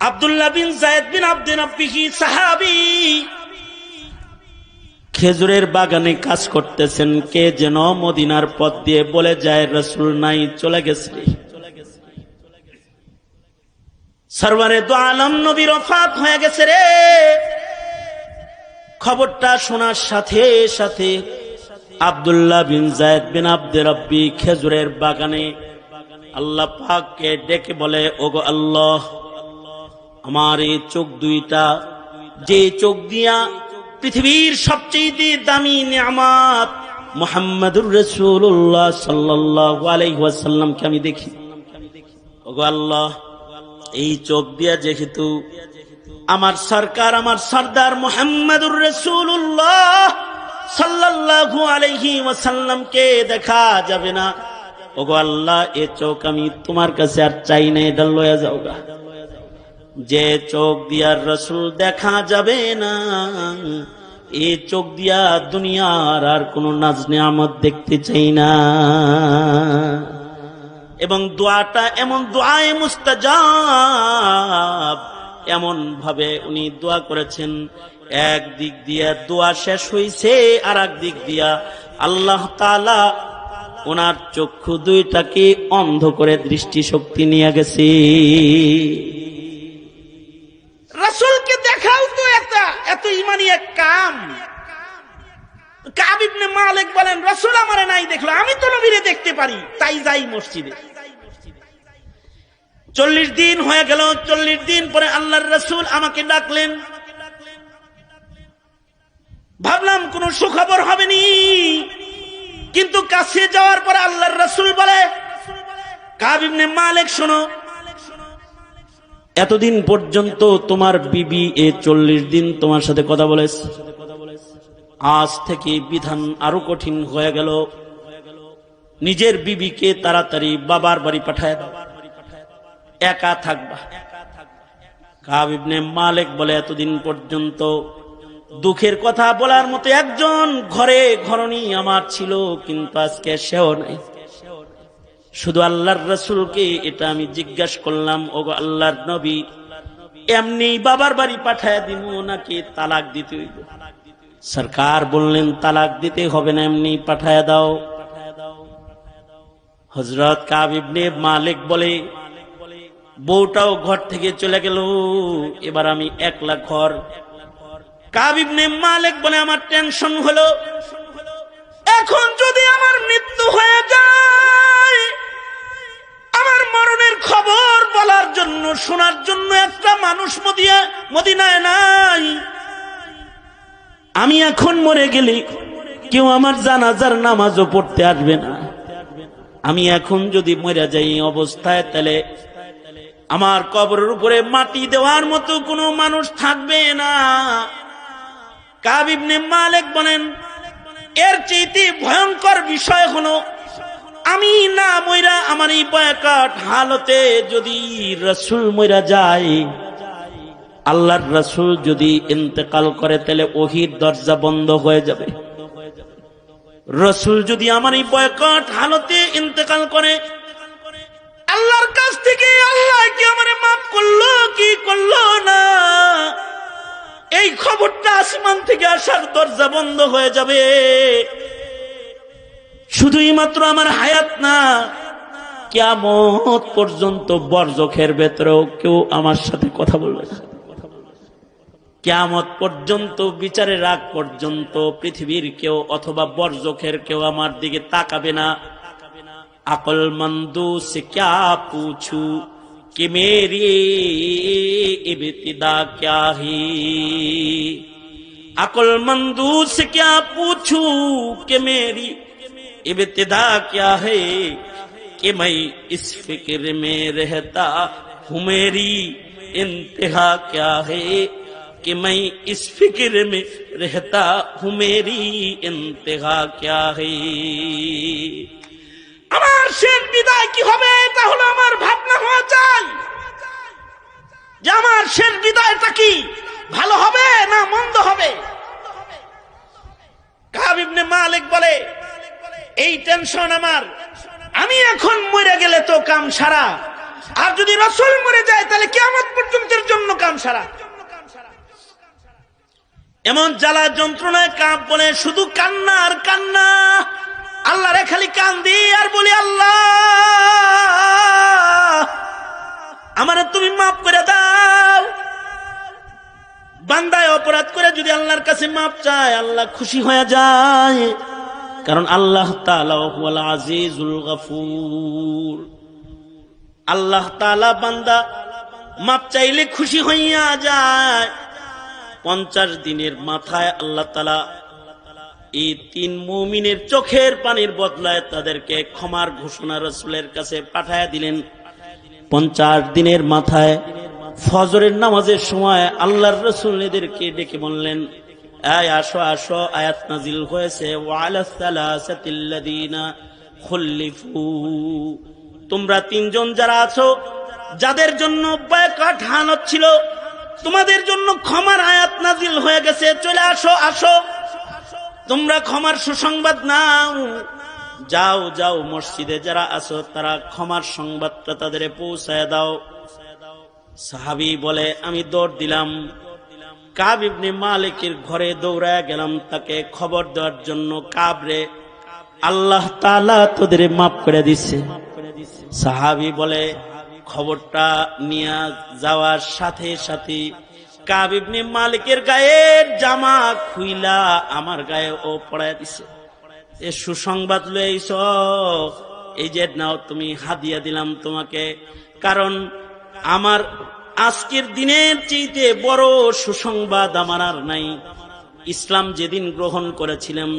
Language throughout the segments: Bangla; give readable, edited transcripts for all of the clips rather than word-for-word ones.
আব্দুল্লাহ বিন যায়েদ বিন আব্দে রাব্বিহি সাহাবী খেজুরের বাগানে কাজ করতেছেন। কে যেন মদিনার পথ দিয়ে বলে যায়, রাসূল নাই, চলে গেছে। সরওয়ারে দু আলম নবীর ওফাত হয়ে গেছে রে। খবরটা শোনার সাথে সাথে আব্দুল্লাহ বিন যায়েদ বিন আব্দে রাব্বি খেজুরের বাগানে আল্লাহ পাককে ডেকে বলে, ওগো আল্লাহ, আমার এই চোখ দুইটা, যে চোখ দিয়া পৃথিবীর সবচেয়ে দামি নিয়ামত মুহাম্মদুর রাসূলুল্লাহ সাল্লাল্লাহু আলাইহি ওয়াসাল্লামকে আমি দেখি, ওগো আল্লাহ, এই চোখ দিয়া যেহেতু আমার সরকার, আমার সরদার মুহাম্মদুর রাসূলুল্লাহ সাল্লাল্লাহু আলাইহি ওয়াসাল্লামকে দেখা যাবে না, ওগো আল্লাহ, এ চোখ আমি তোমার কাছে আর চাই না, এটা লয়ে যাও গা। যে চোখ দিয়া রাসূল দেখা যাবে না, এই চোখ দিয়া দুনিয়ার আর কোন নাজ নিয়ামত দেখতে চাই না। এবং দোয়াটা এমন দোয়ায়ে মুস্তাজাব, এমন ভাবে উনি দোয়া করেছেন, এক দিক দিয়া দোয়া শেষ হইছে, আর এক দিক দিয়া আল্লাহ তাআলা ওনার চক্ষু দুইটাকে অন্ধ করে দৃষ্টি শক্তি নিয়ে গেছে। রাসূলকে দেখাও তো এত ইমানি এক কাম। কাব ইবনে মালিক বলেন, রাসূল আমারে নাই দেখলো, আমি তো নবীরে দেখতে পারি, তাই যাই মসজিদে। 40 দিন হয়ে গেল। 40 দিন পরে আল্লাহর রাসূল আমাকে ডাকলেন। ভাবলাম কোন সুখবর হবে নি, কিন্তু কাছে যাওয়ার পরে আল্লাহর রাসূল বলে, কাব ইবনে মালিক শোনো, এতদিন পর্যন্ত তোমার বিবি এ 40 দিন তোমার সাথে কথা বলেছে, আজ থেকে বিধান আরো কঠিন হয়ে গেল, নিজের বিবিকে তাড়াতাড়ি বাবার বাড়ি পাঠায় দাও, একা থাকবা। কাব ইবনে মালিক বলে, এতদিন পর্যন্ত দুঃখের কথা বলার মতো একজন ঘরে ঘরণী আমার ছিল, কিন্তু আজকে সেও নাই। শুধু আল্লাহর রাসূলকে এটা আমি জিজ্ঞাসা করলাম, ওগো আল্লাহর নবী, এমনি বাবার বাড়ি পাঠায় দিব নাকি তালাক দিতে হইব? সরকার বললেন, তালাক দিতে হবে না, এমনি পাঠায় দাও। হযরত কাব ইবনে মালিক বলে, বউটাও ঘর থেকে চলে গেল, এবার আমি একলা ঘর। কাব ইবনে মালিক বলে, আমার টেনশন হলো, এখন যদি আমার মৃত্যু হয়ে যায়, আমার মরণের খবর বলার জন্য, শোনার জন্য একটা মানুষ মদিনায় নাই। আমি এখন মরে গেলে কেউ আমার জানাজার নামাজও পড়তে আসবে না। আমি এখন যদি মরে যাই অবস্থায়, তাহলে আমার কবরের উপরে মাটি দেওয়ার মতো কোনো মানুষ থাকবে না। কাব ইবনে মালিক বলেন, এর চেয়ে ভয়ঙ্কর বিষয় হলো, আমি না মইরা আমার এই বয়কাট হালতে যদি রাসূল মইরা যায়, আল্লাহর রাসূল যদি ইন্তেকাল করে, তাহলে ওহীর দরজা বন্ধ হয়ে যাবে। রাসূল যদি আমার এই বয়কাট হালতে ইন্তেকাল করে, আল্লাহর কাছ থেকে আল্লাহ কি আমারে মাফ করলো কি করলো না, এই খবরটা আসমান থেকে আসার দরজা বন্ধ হয়ে যাবে। শুধুই মাত্র আমার হায়াত না, কিয়ামত পর্যন্ত বরজখের ভেতরেও কেউ আমার সাথে কথা বলবে না। কিয়ামত পর্যন্ত, বিচারের আগ পর্যন্ত পৃথিবীর কেউ অথবা বরজখের কেউ আমার দিকে তাকাবে না। আকলমন্দু সে ক্যা পুছু कि मेरी इब्तिदा क्या है, अक्लमंदू से क्या पूछूं कि मेरी इब्तिदा क्या है, कि मैं इस फिक्र में रहता हूँ मेरी इंतहा क्या है, कि मैं इस फिक्र में रहता हूँ मेरी इंतहा क्या है। আমার শেষ বিদায় কি হবে, এটা হলো আমার ভাবনা হওয়া চাই, যে আমার শেষ বিদায়টা কি ভালো হবে না মন্দ হবে। কাব ইবনে মালিক বলে, এই টেনশন আমার, আমি এখন মরে গেলে তো কাম সারা, আর যদি রাসূল মরে যায় তাহলে কিয়ামত পর্যন্তের জন্য সারা। এমন জ্বালা যন্ত্রণায় কাঁপ বলে শুধু কান্না আর কান্না। আল্লাহরে খালি কান্দি আর বলি, আল্লাহ আমারে তুমি মাফ করে দাও। বান্দায় অপরাধ করে যদি আল্লাহর কাছে মাফ চায়, আল্লাহ খুশি হয়ে যায়। কারণ আল্লাহ তাআলা হুয়াল আজিজুল গফুর। আল্লাহ তাআলা বান্দা মাপ চাইলে খুশি হইয়া যায়। 50 দিনের মাথায় আল্লাহ তাআলা এই 3 মুমিনের চোখের পানির বদলায় তাদেরকে ক্ষমার ঘোষণা রাসূলের কাছে পাঠায় দিলেন। 50 দিনের মাথায় ফজরের নামাজের সময় আল্লাহর রাসূল এদেরকে ডেকে বললেন, আয় আসো আসো, আয়াত নাজিল হয়েছে, ওয়া আলাস সালাসাতিল্লাযিনা খুল্লিফু। তোমরা 3 জন যারা আছো, যাদের জন্য বয়কট হানত ছিল, তোমাদের জন্য ক্ষমার আয়াত নাজিল হয়ে গেছে, চলে আসো আসো, তোমরা ক্ষমার সুসংবাদ নাও। যাও যাও, মসজিদে যারা আছো তারা ক্ষমার সংবাদটা তাদের পৌঁছায় দাও। সাহাবী বলে, আমি দৌড় দিলাম, কাব ইবনে মালিকের ঘরে দৌড়ায় গেলাম তাকে খবর দেওয়ার জন্য, কাব রে, আল্লাহ তাআলা তোদের মাফ করে দিচ্ছে। সাহাবী বলে, খবরটা নিয়ে যাওয়ার সাথে সাথে কাব ইবনে মালিকের গায়ের জামা খুইলা আমার গায়ে ও পড়ায় দিছে। এ সুসংবাদ লইছ, এই যে নাও তুমি হাদিয়া দিলাম তোমাকে। কারণ আমার আজকের দিনের চাইতে বড় সুসংবাদ আমার আর নাই। ইসলাম যেদিন গ্রহণ করেছিলাম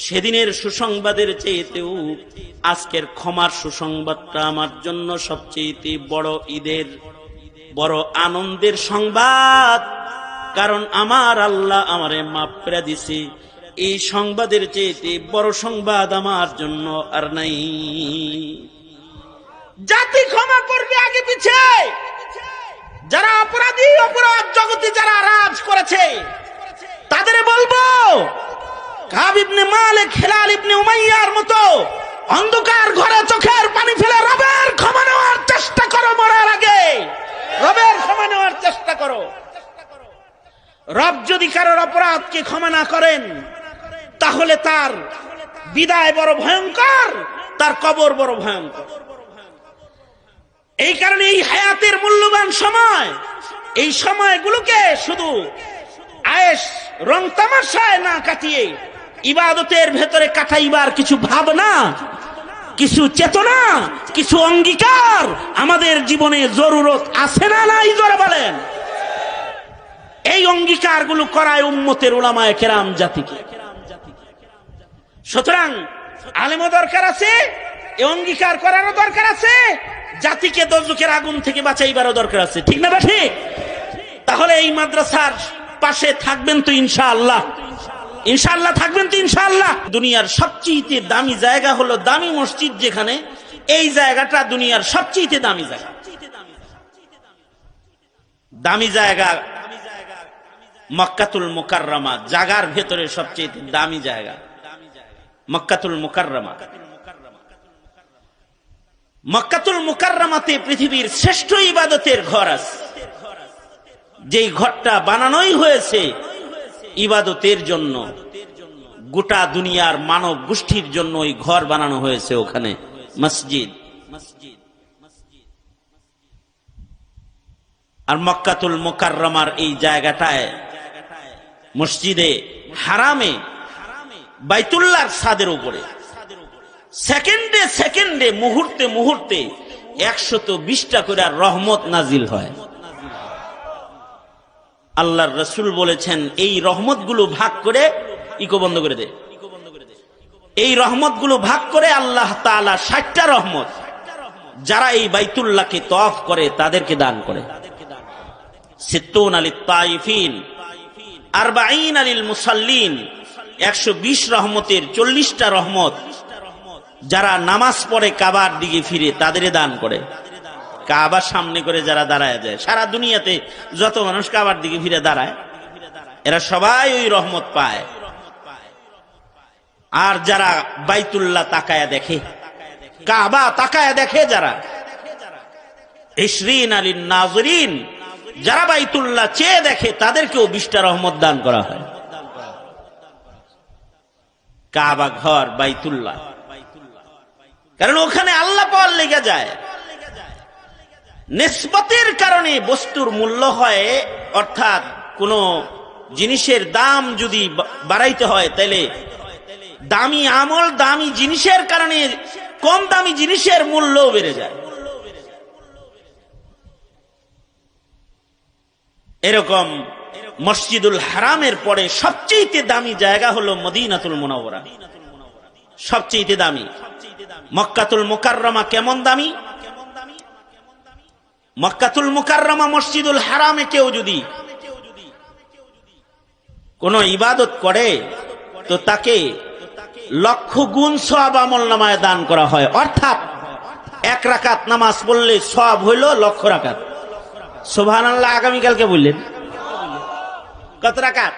সেদিনের সুসংবাদের চাইতেও আজকের ক্ষমার সুসংবাদটা আমার জন্য সবচেয়ে বড় ঈদের বড় আনন্দের সংবাদ। কারণ আমার আল্লাহ আমারে মাফ করে দিছে। এই সংবাদের চাইতে বড় সংবাদ আমার জন্য আর নাই। জাতি ক্ষমা করবে আগে পিছে। যারা অপরাধী, অপরাধ জগতে যারা রাজ করেছে তাদের বলবো, কাব ইবনে মালিক, হিলাল ইবনে উমাইয়ার মতো অন্ধকার ঘরে চোখের পানি ফেলে রবের ক্ষমা নেওয়ার চেষ্টা করো। মরার আগে রবের ক্ষমা নেওয়ার চেষ্টা করো। রব যদি কারোর অপরাধকে ক্ষমা না করেন, তাহলে তার বিদায় বড় ভয়ঙ্কর, তার কবর বড় ভয়ঙ্কর। এই কারণে এই হায়াতের মূল্যবান সময়, এই সময়গুলোকে শুধু আয়েশ রং তামাশায় না কাটিয়ে ইবাদতের ভেতরে কাটাইবার কিছু ভাবনা, কিছু চেতনা, কিছু অঙ্গীকার আমাদের জীবনে জরুরত আছে না নাই? জোরে বলেন। এই অঙ্গীকারগুলো করায় উম্মতের উলামায়ে কেরাম জাতিকে। সুতরাং আলেমও দরকার আছে, এই অঙ্গীকার করারও দরকার আছে, জাতিকে দোজখের আগুন থেকে বাঁচাইবারও দরকার আছে। ঠিক না ঠিক? তাহলে এই মাদ্রাসার পাশে থাকবেন তো ইনশাআল্লাহ? ইনশাআল্লাহ থাকবেন তো ইনশাআল্লাহ? দুনিয়ার সবচেয়ে দামি জায়গা হলো দামি মসজিদ, যেখানে এই জায়গাটা দুনিয়ার সবচেয়ে দামি জায়গা। দামি জায়গা মক্কাতুল মুকাররমা, জায়গার ভেতরে সবচেয়ে দামি জায়গা মক্কাতুল মুকাররমা। মক্কাতুল মুকাররমাতে পৃথিবীর শ্রেষ্ঠ ইবাদতের ঘর আছে, যেই ঘরটা বানানোই হয়েছে ইবাদতের জন্য। গোটা দুনিয়ার মানব গোষ্ঠীর জন্য ওই ঘর বানানো হয়েছে, ওখানে মসজিদ। আর মক্কাতুল মুকাররমার এই জায়গাটায় মসজিদে হারামে বাইতুল্লাহর ছাদের উপরে সেকেন্ডে সেকেন্ডে, মুহূর্তে মুহূর্তে 120টা করে রহমত নাজিল হয়। আল্লাহর রাসূল বলেছেন, এই রহমতগুলো ভাগ করে ইকো বন্ধ করে দে। এই রহমতগুলো ভাগ করে আল্লাহ তাআলা 60টা রহমত যারা এই বাইতুল্লাহকে তওয়াফ করে তাদেরকে দান করে। 60 লিত তাইফিন, 40 লিল মুসাল্লিন। 120 রহমতের 40টা রহমত যারা নামাজ পড়ে কাবার দিকে ফিরে তাদের দান করে। কাবার সামনে করে যারা দাঁড়ায় যায়, সারা দুনিয়াতে যত মানুষ কাবার দিকে ফিরে দাঁড়ায়, এরা সবাই ওই রহমত পায়। আর যারা বাইতুল্লাহ তাকায়া দেখে, কাবা তাকায়া দেখে, যারা 20 লিন নাজরিন, যারা বাইতুল্লাহ চেয়ে দেখে তাদেরকেও 20টা রহমত দান করা হয়। কাবা ঘর বাইতুল্লাহ, কারণ ওখানে আল্লাহ পাওয়ার লেগে যায়। নিসবতের কারণে বস্তুর মূল্য হয়, অর্থাৎ কোন জিনিসের দাম যদি বাড়াইতে হয় তাহলে দামি আমল দামি জিনিসের কারণে কম দামি জিনিসের মূল্য বেড়ে যায়। এরকম মসজিদুল হারামের পরে সবচেয়ে দামি জায়গা হলো মদিনাতুল মুনাওয়ারা, সবচেয়ে দামি। মক্কাতুল মুকাররমা কেমন দামি? মক্কাতুল মুকাররমা মসজিদুল হারামে কেউ যদি কোন ইবাদত করে তো তাকে লক্ষ গুণ সওয়াব আমলনামায় দান করা হয়। অর্থাৎ 1 রাকাত নামাজ পড়লে সওয়াব হইল লক্ষ রাকাত। সুবহানাল্লাহ। আগামীকালকে বললেন কত রাকাত?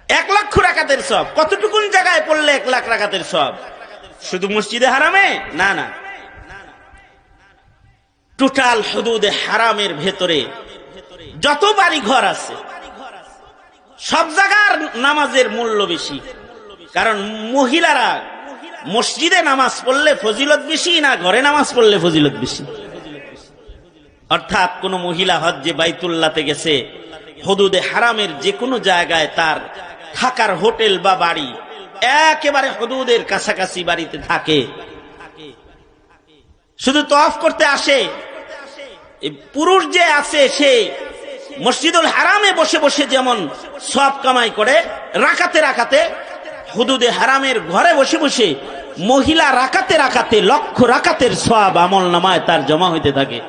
1 লক্ষ রাকাতের সওয়াব। কতটুকুন জায়গায় পড়লে 1 লাখ রাকাতের সওয়াব? শুধু মসজিদে হারামে না, না, টোটাল হুদুদে হারামের ভেতরে যত বাড়ি ঘর আছে সব জায়গার নামাজের মূল্য বেশি। কারণ মহিলারা মসজিদে নামাজ পড়লে ফজিলত বেশি না ঘরে নামাজ পড়লে ফজিলত বেশি? অর্থাৎ কোন মহিলা হজ্জে বাইতুল্লাহতে গেছে, হুদুদে হারামের যে কোনো জায়গায় তার থাকার হোটেল বা বাড়ি একেবারে হুদুদের কাছাকাছি বাড়িতে থাকে, শুধু তওয়াফ করতে আসে। পুরুষ যে আছে সে মসজিদুল হারামে বসে বসে যেমন সওয়াব কামাই করে রাকাতে রাকাতে, হুদুদে হারামের ঘরে বসে বসে মহিলা রাকাতে রাকাতে লক্ষ রাকাতের সওয়াব আমলনামায় তার জমা হইতে থাকে,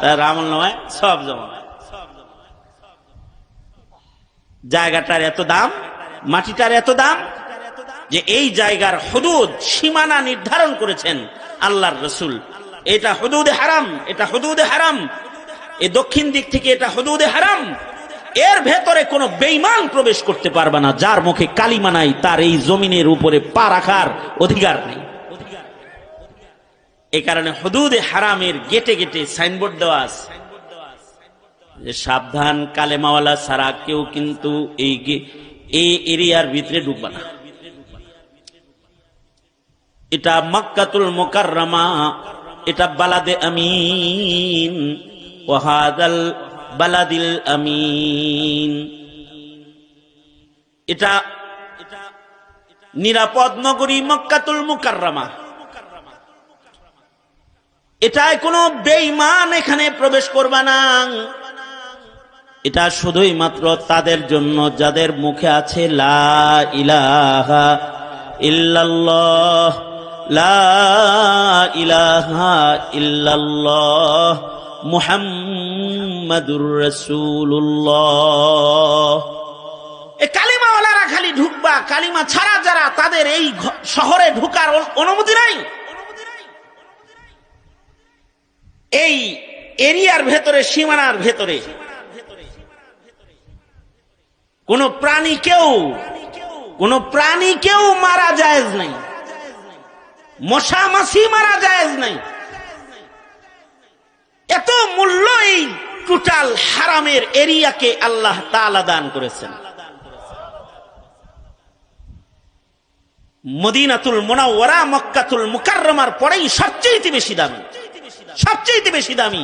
তার আমলনামায় সওয়াব জমা হয়। জায়গাটার এত দাম, মাটিটার এত দাম যে এই জায়গার হুদুদ সীমানা নির্ধারণ করেছেন আল্লাহর রাসূল। এটা হুদুদে হারাম, এটা হুদুদে হারাম, এই দক্ষিণ দিক থেকে এটা হুদুদে হারাম। এর ভেতরে কোনো বেঈমান প্রবেশ করতে পারবে না। যার মুখে কালিমা নাই তার এই জমিনের উপরে পা রাখার অধিকার নেই। এই কারণে হুদুদে হারামের গেটে গেটে সাইনবোর্ড দেওয়া আছে যে সাবধান, কালেমাওয়ালা ছাড়া কেউ কিন্তু এই এরিয়ার ভিতরে ঢুকবে না। এটা মক্কাতুল মুকাররমা, এটা বালাদে আমিন, ওয়াহাদাল বালাদিল আমিন। এটা নিরাপদ নগরী মক্কাতুল মুকাররমা। এটায় কোনো বেঈমান এখানে প্রবেশ করবে না। এটা শুধুই মাত্র তাদের জন্য যাদের মুখে আছে লা ইলাহা ইল্লাল্লাহ, লা ইলাহা ইল্লাল্লাহ মুহাম্মাদুর রাসূলুল্লাহ। এই কালিমাওয়ালারা খালি ঢুকবা, কালিমা ছাড়া যারা তাদের এই শহরে ঢোকার অনুমতি নাই। এই এরিয়ার ভেতরে, সীমানার ভেতরে কোন প্রাণীকেও মারা জায়েজ নাই, মশা মাছি মারা জায়েজ নাই। এত মূল্য এই টোটাল হারামের এরিয়াকে আল্লাহ তাআলা দান করেছেন। মদিনাতুল মুনাওয়ারা মক্কাতুল মুকাররমার পরেই সবচেয়ে বেশি দামি, সবচেয়ে বেশি দামি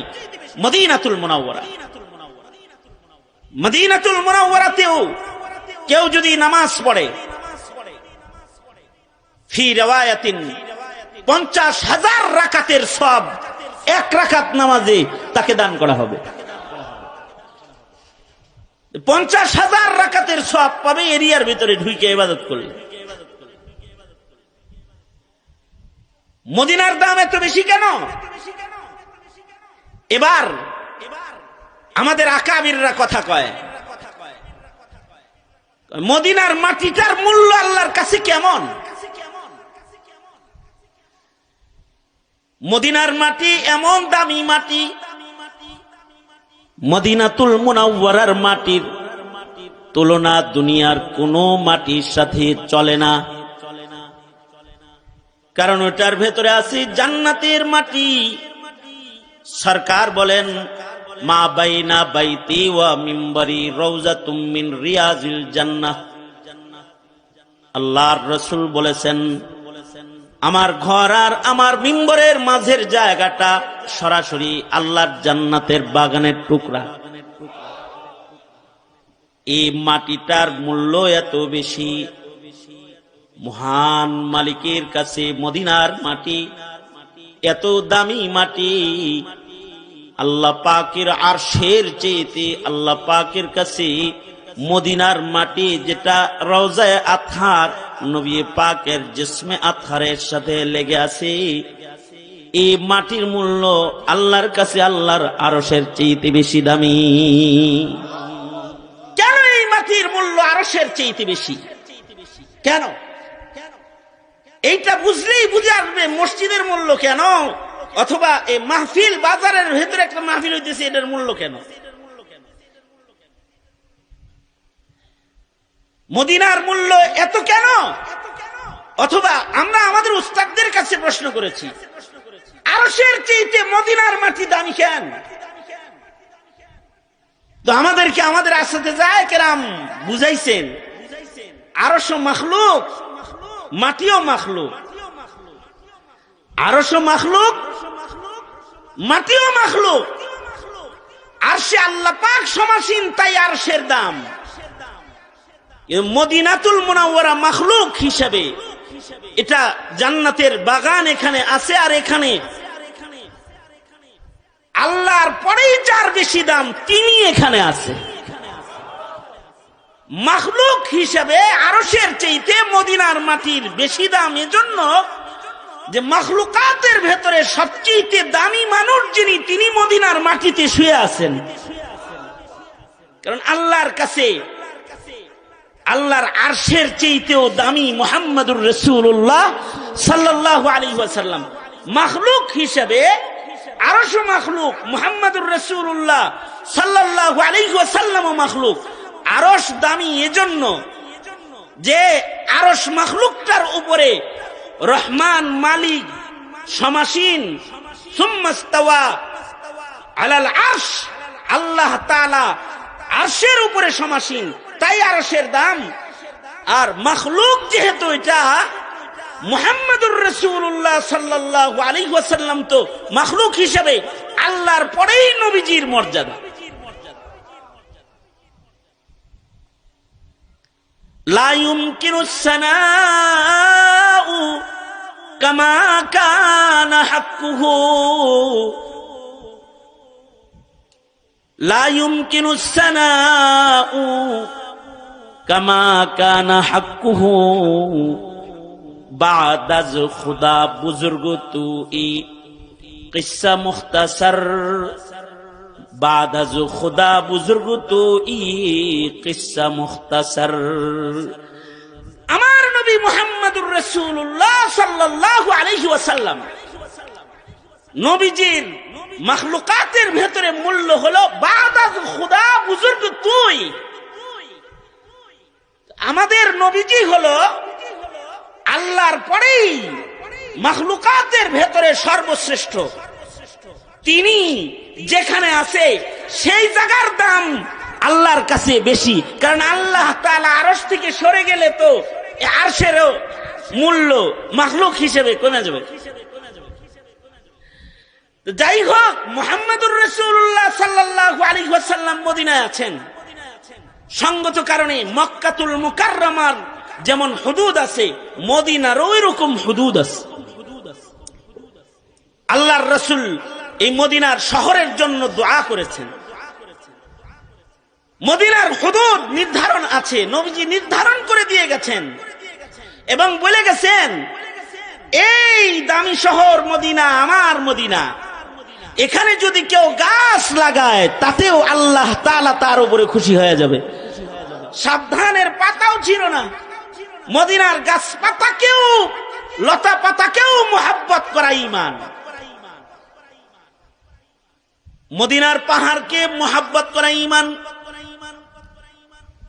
মদিনাতুল মুনাওয়ারা। মদিনাতুল মুনাওয়ারাতেও কেউ যদি নামাজ পড়ে, ফি রিওয়ায়াতিন 50,000 রাকাতের সওয়াব 1 রাকাত নামাজে তাকে দান করা হবে। 50,000 রাকাতের সওয়াব পাবে এরিয়ার ভিতরে ঢুকে ইবাদত করলে। মদিনার দাম এত বেশি কেন? এবার আমাদের আকাবিররা কথা কয়, মদিনার মাটিটার মূল্য আল্লাহর কাছে কেমন? মদিনার মাটি এমন দামি মাটি, মদিনাতুল মুনাওয়ারার মাটির তুলনা দুনিয়ার কোন মাটির সাথে চলে না। কারণ ওটার ভেতরে আছে জান্নাতের মাটি। সরকার বলেন মা বাইনা বাইতি ওয়া মিম্বরি রাউযাতুম মিন রিয়াজিল জান্নাহ। আল্লাহর রাসূল বলেছেন, আমার ঘর আর আমার মিম্বরের মাঝের জায়গাটা সরাসরি আল্লাহর জান্নাতের বাগানের টুকরা। এই মাটিটার মূল্য এত বেশি, মহান মালিকের কাছে মদিনার মাটি এত দামি মাটি, আল্লাহ পাকের আরশের চেয়েতে আল্লাহ পাকের কাছে মদিনার মাটি, যেটা রওজায়ে আতহার নবী পাকের জিসমে আতহারের সাথে লেগে আছে, এই মাটির মূল্য আল্লাহর কাছে আল্লাহর আরশের চেয়েতে বেশি দামি। কেন এই মাটির মূল্য আরশের চেয়েতে বেশি? কেন? এইটা বুঝলেই বুঝে আসবে মসজিদের মূল্য কেন, অথবা এই মাহফিল বাজারের ভেতরে একটা মাহফিল হইতেছে, এটার মূল্য কেন। মদিনার মূল্য এত কেন? অথবা আমরা আমাদের উস্তাদদের কাছে প্রশ্ন করেছি, আরশের চেয়ে মদিনার মাটি দামি কেন? তো আমাদেরকে আমাদের আসাতে যায় কেরাম বুঝাইছেন, আরশ মাখলুক, মাটিও মাখলুক। আরশ মাখলুক, মাটিও মাখলুক। আরশে আল্লাহ পাক সমাসীন, তাই আরশের দাম। মদিনাতুল মুনাওয়ারা মাখলুক হিসাবে, এটা জান্নাতের বাগান এখানে আছে, আর এখানে আল্লাহর পরেই যার বেশি দাম তিনি এখানে আছে। মাখলুক হিসাবে আরশের চাইতে মদিনার মাটির বেশি দাম, এজন্য যে মাখলুকাতের ভেতরে সবচেয়ে দামি মানুষ যিনি, তিনি মদিনার মাটিতে শুয়ে আছেন। কারণ আল্লাহর কাছে আল্লাহর আরশের চাইতেও দামি মুহাম্মদুর রাসূলুল্লাহ সাল্লাল্লাহু আলাইহি ওয়াসাল্লাম। মাখলুক হিসাবে আরশ মাখলুক, মুহাম্মদুর রাসূলুল্লাহ সাল্লাল্লাহু আলাইহি ওয়াসাল্লামও মাখলুক। আরশ দামি এজন্য যে আরশ মাখলুকটার উপরে রহমান মালিক সমাসীন। সুম্মাস্তাওয়া আলাল আরশ, আল্লাহ তাআলা আরশের উপরে সমাসীন, তাই আরশের দাম। আর মাখলুক যেহেতু এটা, মুহাম্মদুর রাসূলুল্লাহ সাল্লাল্লাহু আলাইহি ওয়াসাল্লাম তো মাখলুক হিসেবে আল্লাহর পরেই নবীজির মর্যাদা। লা ইউমকিনুস সানাউ কামা কানা হাক্কুহু, লা ইউমকিনুস সানাউ কামা কানা হাক্কুহু বাদাজ খুদা বুজুর্গ তু ই কিসসা মুখতাসার, বাদাজ খুদা বুজুর্গ তু ই কিসসা মুখতাসার। আমার নবী মুহাম্মদুর রাসূলুল্লাহ সাল্লাল্লাহু আলাইহি ওয়াসাল্লাম, নবীজির মাখলুকাতের ভেতরে মূল্য হলো বাদাজ খুদা বুজুর্গ তুই। আমাদের নবীজি হলো আল্লাহর পরেই মাখলুকাতের ভেতরে সর্বশ্রেষ্ঠ। তিনি যেখানে আছে সেই জায়গার দাম আল্লাহর কাছে বেশি, কারণ আল্লাহ তাআলা আরশ থেকে সরে গেলে তো আরশেরও মূল্য মাখলুক হিসেবে কমে যাবে। যাই হোক, মুহাম্মদুর রাসূলুল্লাহ সাল্লাল্লাহু আলাইহি ওয়াসাল্লাম মদিনায় আছেন, সঙ্গত কারণে মক্কাতুল মুকাররমার যেমন হুদুদ আছে, মদিনার ওই রকম হুদুদ আছে। আল্লাহর রাসূল এই মদিনার শহরের জন্য দোয়া করেছেন। মদিনার হুদুদ নির্ধারণ আছে, নবীজি নির্ধারণ করে দিয়ে গেছেন এবং বলে গেছেন, এই দামি শহর মদিনা আমার মদিনা, এখানে যদি কেউ গাছ লাগায় তাতেও আল্লাহ তাআলা তার উপরে খুশি হয়ে যাবে। সাবধানের পাতাও ছিল না, মদিনার গাছ পাতাকেও লতা পাতাকেও মুহাব্বত করা ঈমান। মদিনার পাহাড়কে মুহাব্বত করা ঈমান।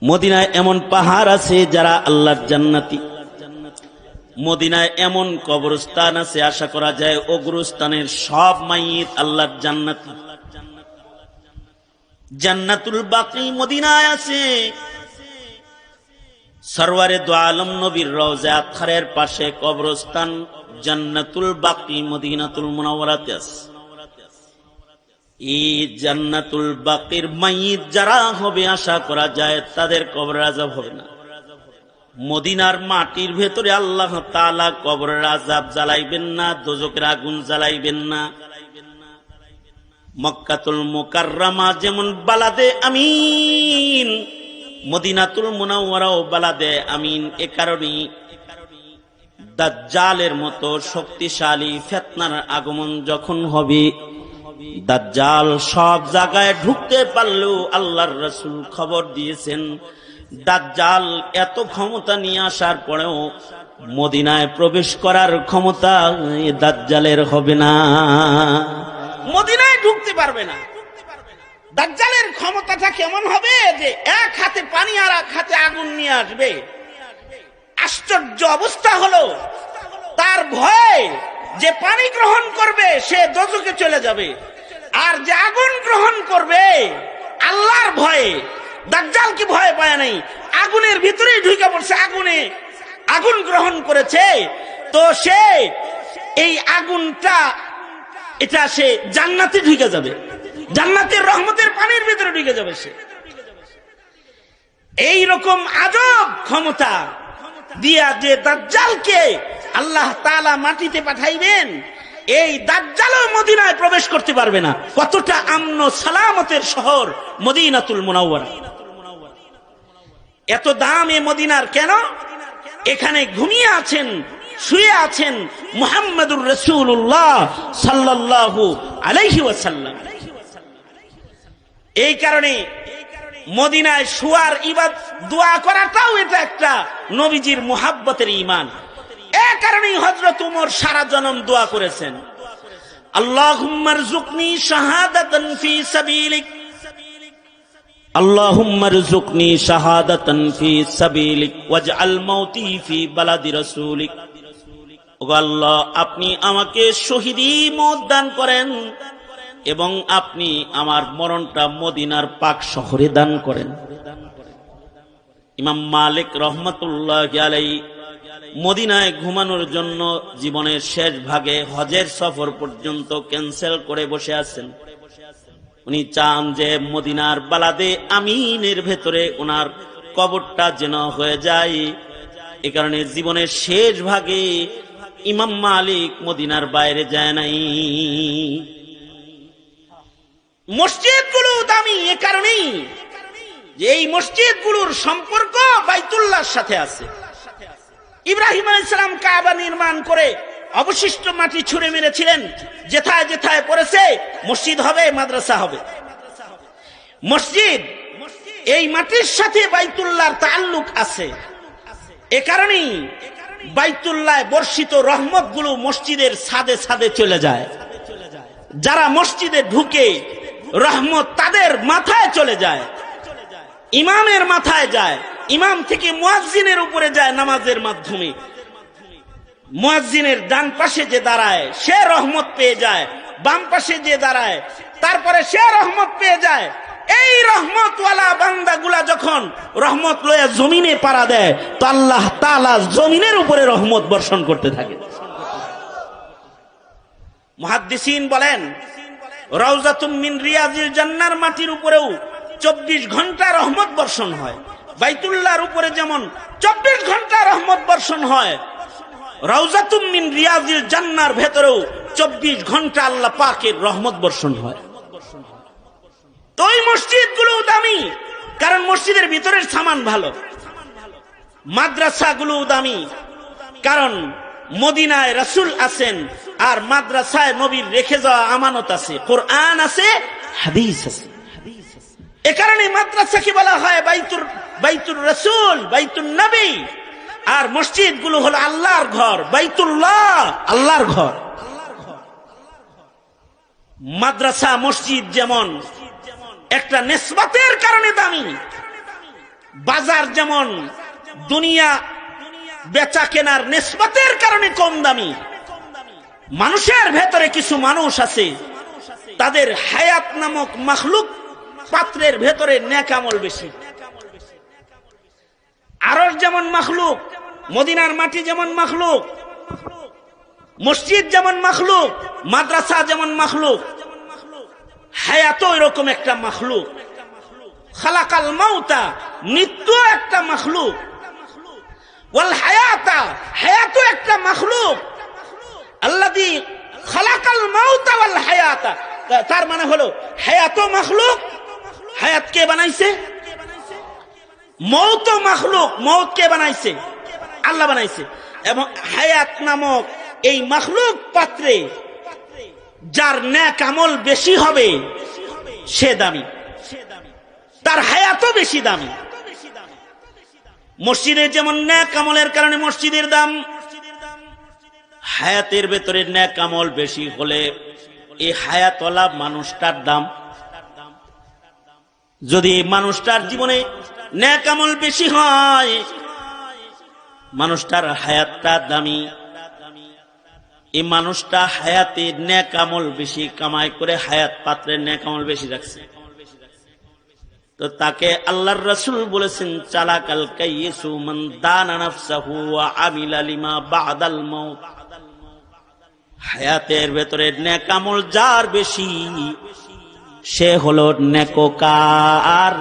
মদিনায় এমন পাহাড় আছে যারা আল্লাহর জান্নাতি। মদিনায় এমন কবরস্থান আছে আশা করা যায় ও কবরস্থানের সব মাইয়িত আল্লাহর জান্নাতি। জান্নাতুল বাকি মদিনায় আছে। সরওয়ারে দু আলম নবীর রওজা আতহারের পাশে কবরস্থান জান্নাতুল বাকি মদিনাতুল মুনাওয়ারাতে আছে। এই জান্নাতুল বাকির মাইয়িত যারা হবে আশা করা যায় তাদের কবর আযাব হবে না। মদিনার মাটির ভেতরে আল্লাহ তাআলা কবরের আযাব জ্বালাইবেন না, দোজখের আগুন জ্বালাইবেন না। মক্কাতুল মুকাররমা যেমন বালাদে আমিন, মদিনাতুল মুনাওয়ারাও বালাদে আমিন। এ কারণেই দাজ্জালের মতো শক্তিশালী ফিতনার আগমন যখন হবে, দাজ্জাল সব জায়গায় ঢুকতে পারলেও আল্লাহর রাসূল খবর দিয়েছেন দাজ্জাল এত ক্ষমতা নিয়ে আসার পরেও মদিনায় প্রবেশ করার ক্ষমতা দাজ্জালের হবে না, মদিনায় ঢুকতে পারবে না। দাজ্জালের ক্ষমতাটা কেমন হবে যে এক হাতে পানি আর এক হাতে আগুন নিয়ে আসবে। আশ্চর্য অবস্থা হলো, তার ভয়ে যে পানি গ্রহণ করবে সে দোজখে চলে যাবে, আর যে আগুন গ্রহণ করবে আল্লাহর ভয়ে, দাজ্জাল কি ভয় পায় নাই, আগুনের ভিতরেই ঢুকে পড়ছে, আগুন গ্রহণ করেছে, তো সে এই আগুনটা এটা সে জান্নাতে ঢুকে যাবে, জান্নাতের রহমতের পানির ভিতরে ঢুকে যাবে সে। এই রকম আজব ক্ষমতা দিয়া যে দাজ্জালকে আল্লাহ তাআলা মাটিতে পাঠাইবেন, এই দাজ্জালও মদিনায় প্রবেশ করতে পারবে না। কতটা আমন সালামতের শহর মদিনাতুল মুনাওয়ারা। এত দাম এ মদিনার কেন? এখানে ঘুমিয়ে আছেন, শুয়ে আছেন মুহাম্মদুর রাসূলুল্লাহ সাল্লাল্লাহু আলাইহি ওয়াসাল্লাম। এই কারণে মদিনায় শুয়ার ইবাদত দোয়া করাটাও এটা একটা নবীজির মুহাব্বতের ঈমান। এ কারণেই হযরত ওমর সারা জনম দোয়া করেছেন, আল্লাহুম্মা রযুকনি শাহাদাতান ফি সাবিলিক, আল্লাহুম্মা রযুকনি শাহাদাতান ফি সাবিলিক ওয়াজআল মাউতি ফি বালাদি রাসূলিক। ও আল্লাহ, আপনি আমাকে শহীদি মওত দান করেন এবং আপনি আমার মরণটা মদিনার পাক শহরে দান করেন। ইমাম মালিক রহমাতুল্লাহি আলাইহি মদিনায় ঘুমানোর জন্য জীবনের শেষ ভাগে হজের সফর পর্যন্ত ক্যান্সেল করে বসে আছেন। উনি চান যে মদিনার বালাদে আমিনের ভেতরে ওনার কবরটা যেন হয়ে যায়। এ কারণে জীবনের শেষ ভাগে ইমাম মালিক মদিনার বাইরে যায় নাই। মসজিদগুলো দামি এ কারণেই যে এই মসজিদগুলোর সম্পর্ক বাইতুল্লাহর সাথে আছে। ইব্রাহিম আলাইহিস সালাম কাবা নির্মাণ করে অবশিষ্ট মাটি ছুঁড়ে মেরেছিলেন, যেথায় যেথায় পড়েছে মসজিদ হবে, মাদ্রাসা হবে। মসজিদ এই মাটির সাথে বাইতুল্লাহর তাআল্লুক আছে। এ কারণেই বাইতুল্লাহে বর্ষিত রহমতগুলো মসজিদের ছাদে ছাদে চলে যায়। যারা মসজিদে ঢুকে রহমত তাদের মাথায় চলে যায়, ইমামের মাথায় যায়, ইমাম থেকে মুয়াজ্জিনের উপরে যায় নামাজের মাধ্যমে। মুয়াজ্জিনের ডান পাশে যে দাঁড়ায় সে রহমত পেয়ে যায়, বাম পাশে যে দাঁড়ায় তারপরে সে রহমত পেয়ে যায়। এই রহমতওয়ালা বান্দাগুলা যখন রহমত লয়ে জমিনে পাড়া দেয় তো আল্লাহ তাআলা জমিনের উপরে রহমত বর্ষণ করতে থাকে। মুহাদ্দিসিন বলেন, রাউজাতুম মিন রিয়াজিল জান্নার মাটির উপরেও 24 ঘন্টা রহমত বর্ষণ হয়। বাইতুল্লাহর উপরে যেমন 24 ঘন্টা রহমত বর্ষণ হয়, রাউজাতুম মিন রিয়াজিল জান্নার ভেতরেও 24 ঘন্টা আল্লাহ পাকের রহমত বর্ষণ হয়। তো এই মসজিদগুলো দামি কারণ মসজিদের ভিতরের সামান ভালো। মাদ্রাসাগুলো দামি কারণ মদিনায় রাসূল আছেন আর মাদ্রাসায় নবীর রেখে যাওয়া আমানত আছে, কোরআন আছে, হাদিস আছে। এ কারণে মাদ্রাসাকে বলা হয় বাইতুর রাসূল, বাইতুন নবী। আর মসজিদগুলো হলো আল্লাহর ঘর, বাইতুল্লাহ আল্লাহর ঘর। মাদ্রাসা মসজিদ যেমন একটা নিসবতের কারণে দামি, বাজার যেমন দুনিয়া বেচা কেনার নিসবতের কারণে কম দামি। মানুষের ভেতরে কিছু মানুষ আছে তাদের হায়াত নামক মাখলুক পাত্রের ভেতরে নেক আমল বেশি। আরশ যেমন মাখলুক, মদিনার মাটি যেমন মাখলুক, মসজিদ যেমন মাখলুক, মাদ্রাসা যেমন মাখলুক, হায়াতও এরকম একটা মাখলুক। খালাকাল মাউতা, মৃত্যু একটা মাখলুক, ওয়াল হায়াতা, হায়াতও একটা মাখলুক। আল্লাযী খালাকাল মাউতা ওয়াল হায়াতা, তার মানে হলো হায়াতও মাখলুক, হায়াত কে বানাইছে? মৌত মাখলুক, মৌত কে বানাইছে? আল্লাহ বানাইছে। এবং হায়াত নামক এই মাখলুক পাত্রে যার নেক আমল বেশি হবে সে দামি, তার হায়াতও বেশি দামি। মসজিদের যেমন নেক আমলের কারণে মসজিদের দাম, হায়াতের ভেতরে নেক আমল বেশি হলে এই হায়াতওয়ালা মানুষটার দাম। যদি মানুষটার জীবনে নেক আমল বেশি হয়, মানুষটার হায়াতটা দামি, এই মানুষটা হায়াতে নেক আমল বেশি কামাই করে হায়াত পাত্রের নেক আমল বেশি রাখছে, তো তাকে আল্লাহর রাসূল বলেছেন চালাকাল কাইয়িসু মান দানা নাফসাহু ওয়া আমিলা লিমা বাদাল মাউত। হায়াতের ভেতরে নেক আমল যার বেশি সে হলো নেককার।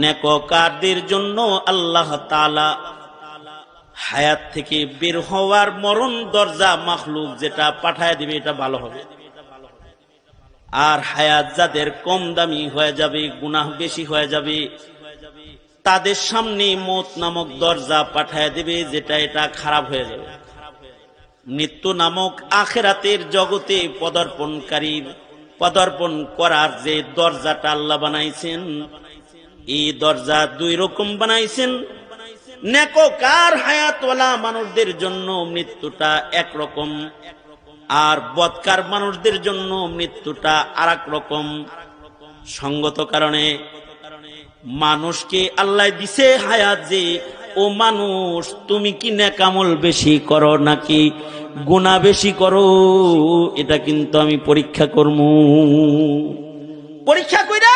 নেককারদের জন্য আল্লাহ তাআলা হায়াত থেকে বের হওয়ার মরণ দরজা মাখলুক যেটা পাঠায় দিবে এটা ভালো হবে। আর হায়াত যাদের কম দামি হয়ে যাবে, গুনাহ বেশি হয়ে যাবে, তাদের সামনে মওত নামক দরজা পাঠায় দিবে যেটা এটা খারাপ হয়ে যাবে। মৃত্যু নামক আখিরাতের জগতে পদার্পণ করার যে দরজাটা আল্লাহ বানাইছেন, এই দরজা দুই রকম বানাইছেন। নেককার হায়াতওয়ালা মানুষদের জন্য মৃত্যুটা একরকম, আর বদকার মানুষদের জন্য মৃত্যুটা আরেক রকম। সঙ্গত কারণে মানুষকে আল্লাহ দিছে হায়াত যে, ও মানুষ তুমি কি নেক আমল বেশি করো নাকি গুনাহ বেশি করো, এটা কিন্তু আমি পরীক্ষা করব। পরীক্ষা কইরা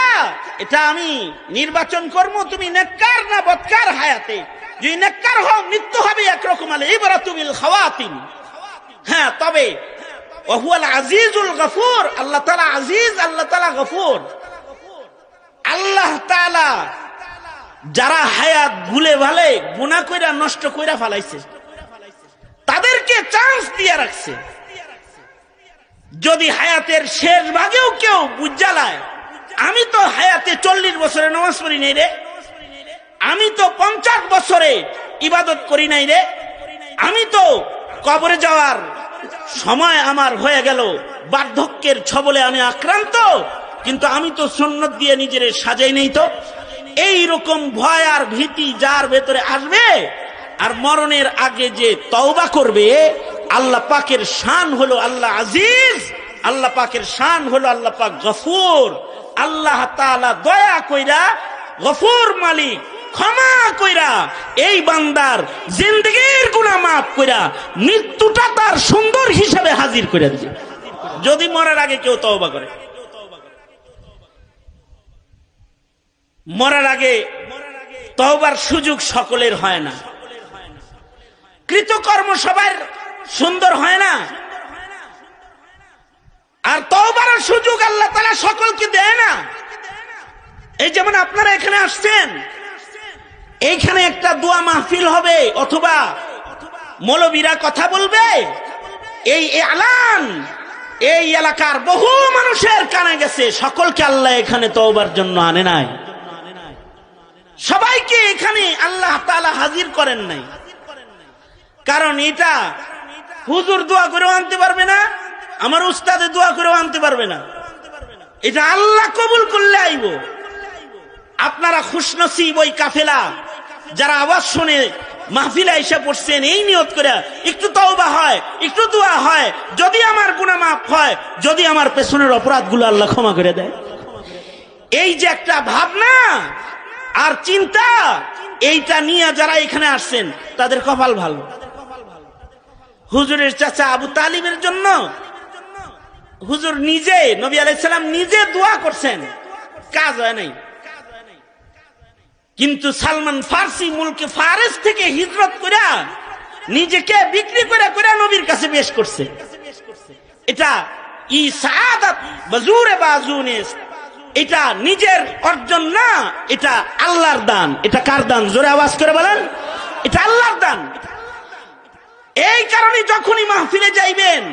এটা আমি নির্বাচন করব তুমি নেককার না বদকার হায়াতে। যদি নেককার হও মৃত্যু হবে একরকম, আল ইবরাতু বিল খাওয়াতিম। হ্যাঁ, তবে ওয়াহুয়াল আজিজুল গফুর, আল্লাহ তাআলা আজিজ, আল্লাহ তাআলা গফুর। আল্লাহ তাআলা যারা হায়াত ভুলে ভালে গুনাহ কইরা নষ্ট কইরা ফেলাইছে তাদেরকে চান্স দিয়ে রাখছে। যদি হায়াতের শেষ ভাগেও কেউ বুঝালায় আমি তো হায়াতে 40 বছরে নামাজ পড়ি নাই রে, আমি তো 50 বছরে ইবাদত করি নাই রে, আমি তো কবরে যাওয়ার সময় আমার হয়ে গেল, বার্ধক্যের ছবলে আমি আক্রান্ত, কিন্তু আমি তো সুন্নাত দিয়ে নিজের সাজাই নেই, তো এই রকম ভয় আর ভীতি যার ভেতরে আসবে আর মরণের আগে যে তওবা করবে, আল্লাহ পাকের শান হলো আল্লাহ আজিজ, আল্লাহ পাকের শান হলো আল্লাহ পাক গফুর। আল্লাহ তাআলা দয়া কইরা গফুর মালিক, ক্ষমা কইরা এই বান্দার জিন্দেগীর গুনাহ মাফ কইরা মৃত্যুটা তার সুন্দর হিসাবে হাজির করে দিবে যদি মরার আগে কেউ তওবা করে। মরার আগে তওবার সুযোগ সকলের হয় না, কৃতকর্ম সবার সুন্দর হয় না, আর তওবার সুযোগ আল্লাহ তাআলা সকলকে দেয় না। এই যেমন আপনারা এখানে আসছেন, এইখানে একটা দোয়া মাহফিল হবে অথবা মৌলবীরা কথা বলবে, এই এলান এই এলাকার বহু মানুষের কানে গেছে, সকলকে আল্লাহ এখানে তওবার জন্য আনে নাই, সবাইকে এখানে আল্লাহ তাআলা হাজির করেন নাই। কারণ এটা হুজুর দোয়া করেও আনতে পারবে না, আমার উস্তাদে দোয়া করেও আনতে পারবে না, এটা আল্লাহ কবুল করলে আইব। আপনারা খুশনসিব ওই কাফেলা যারা আওয়াজ শুনে মাহফিলে এসে পড়ছেন, এই নিয়ত করে একটু তওবা হয়, একটু দোয়া হয়, যদি আমার গুনাহ মাফ হয়, যদি আমার পেছনের অপরাধগুলো আল্লাহ ক্ষমা করে দেয়। এই যে একটা ভাবনা আর চিন্তা, এইটা নিয়ে যারা এখানে আসছেন তাদের কপাল ভালো। হুজুরের চাচা আবু তালিবের জন্য হুজুর নিজে, নবী আলাইহিস সালাম নিজে দোয়া করছেন, কাজ হয় নাই। কিন্তু সালমান ফার্সি মুলকে ফারেস থেকে হিজরত করে নিজেকে বিক্রি করে করে নবীর কাছে পেশ করছে। এটা ই সাআদাত বাজুরে বাজুনিস, এটা নিজের অর্জন না, এটা আল্লাহর দান। এটা কার দান? জোরে আওয়াজ করে বলেন, এটা আল্লাহর দান। এই কারণে যখনই মাহফিলে যাইবেন,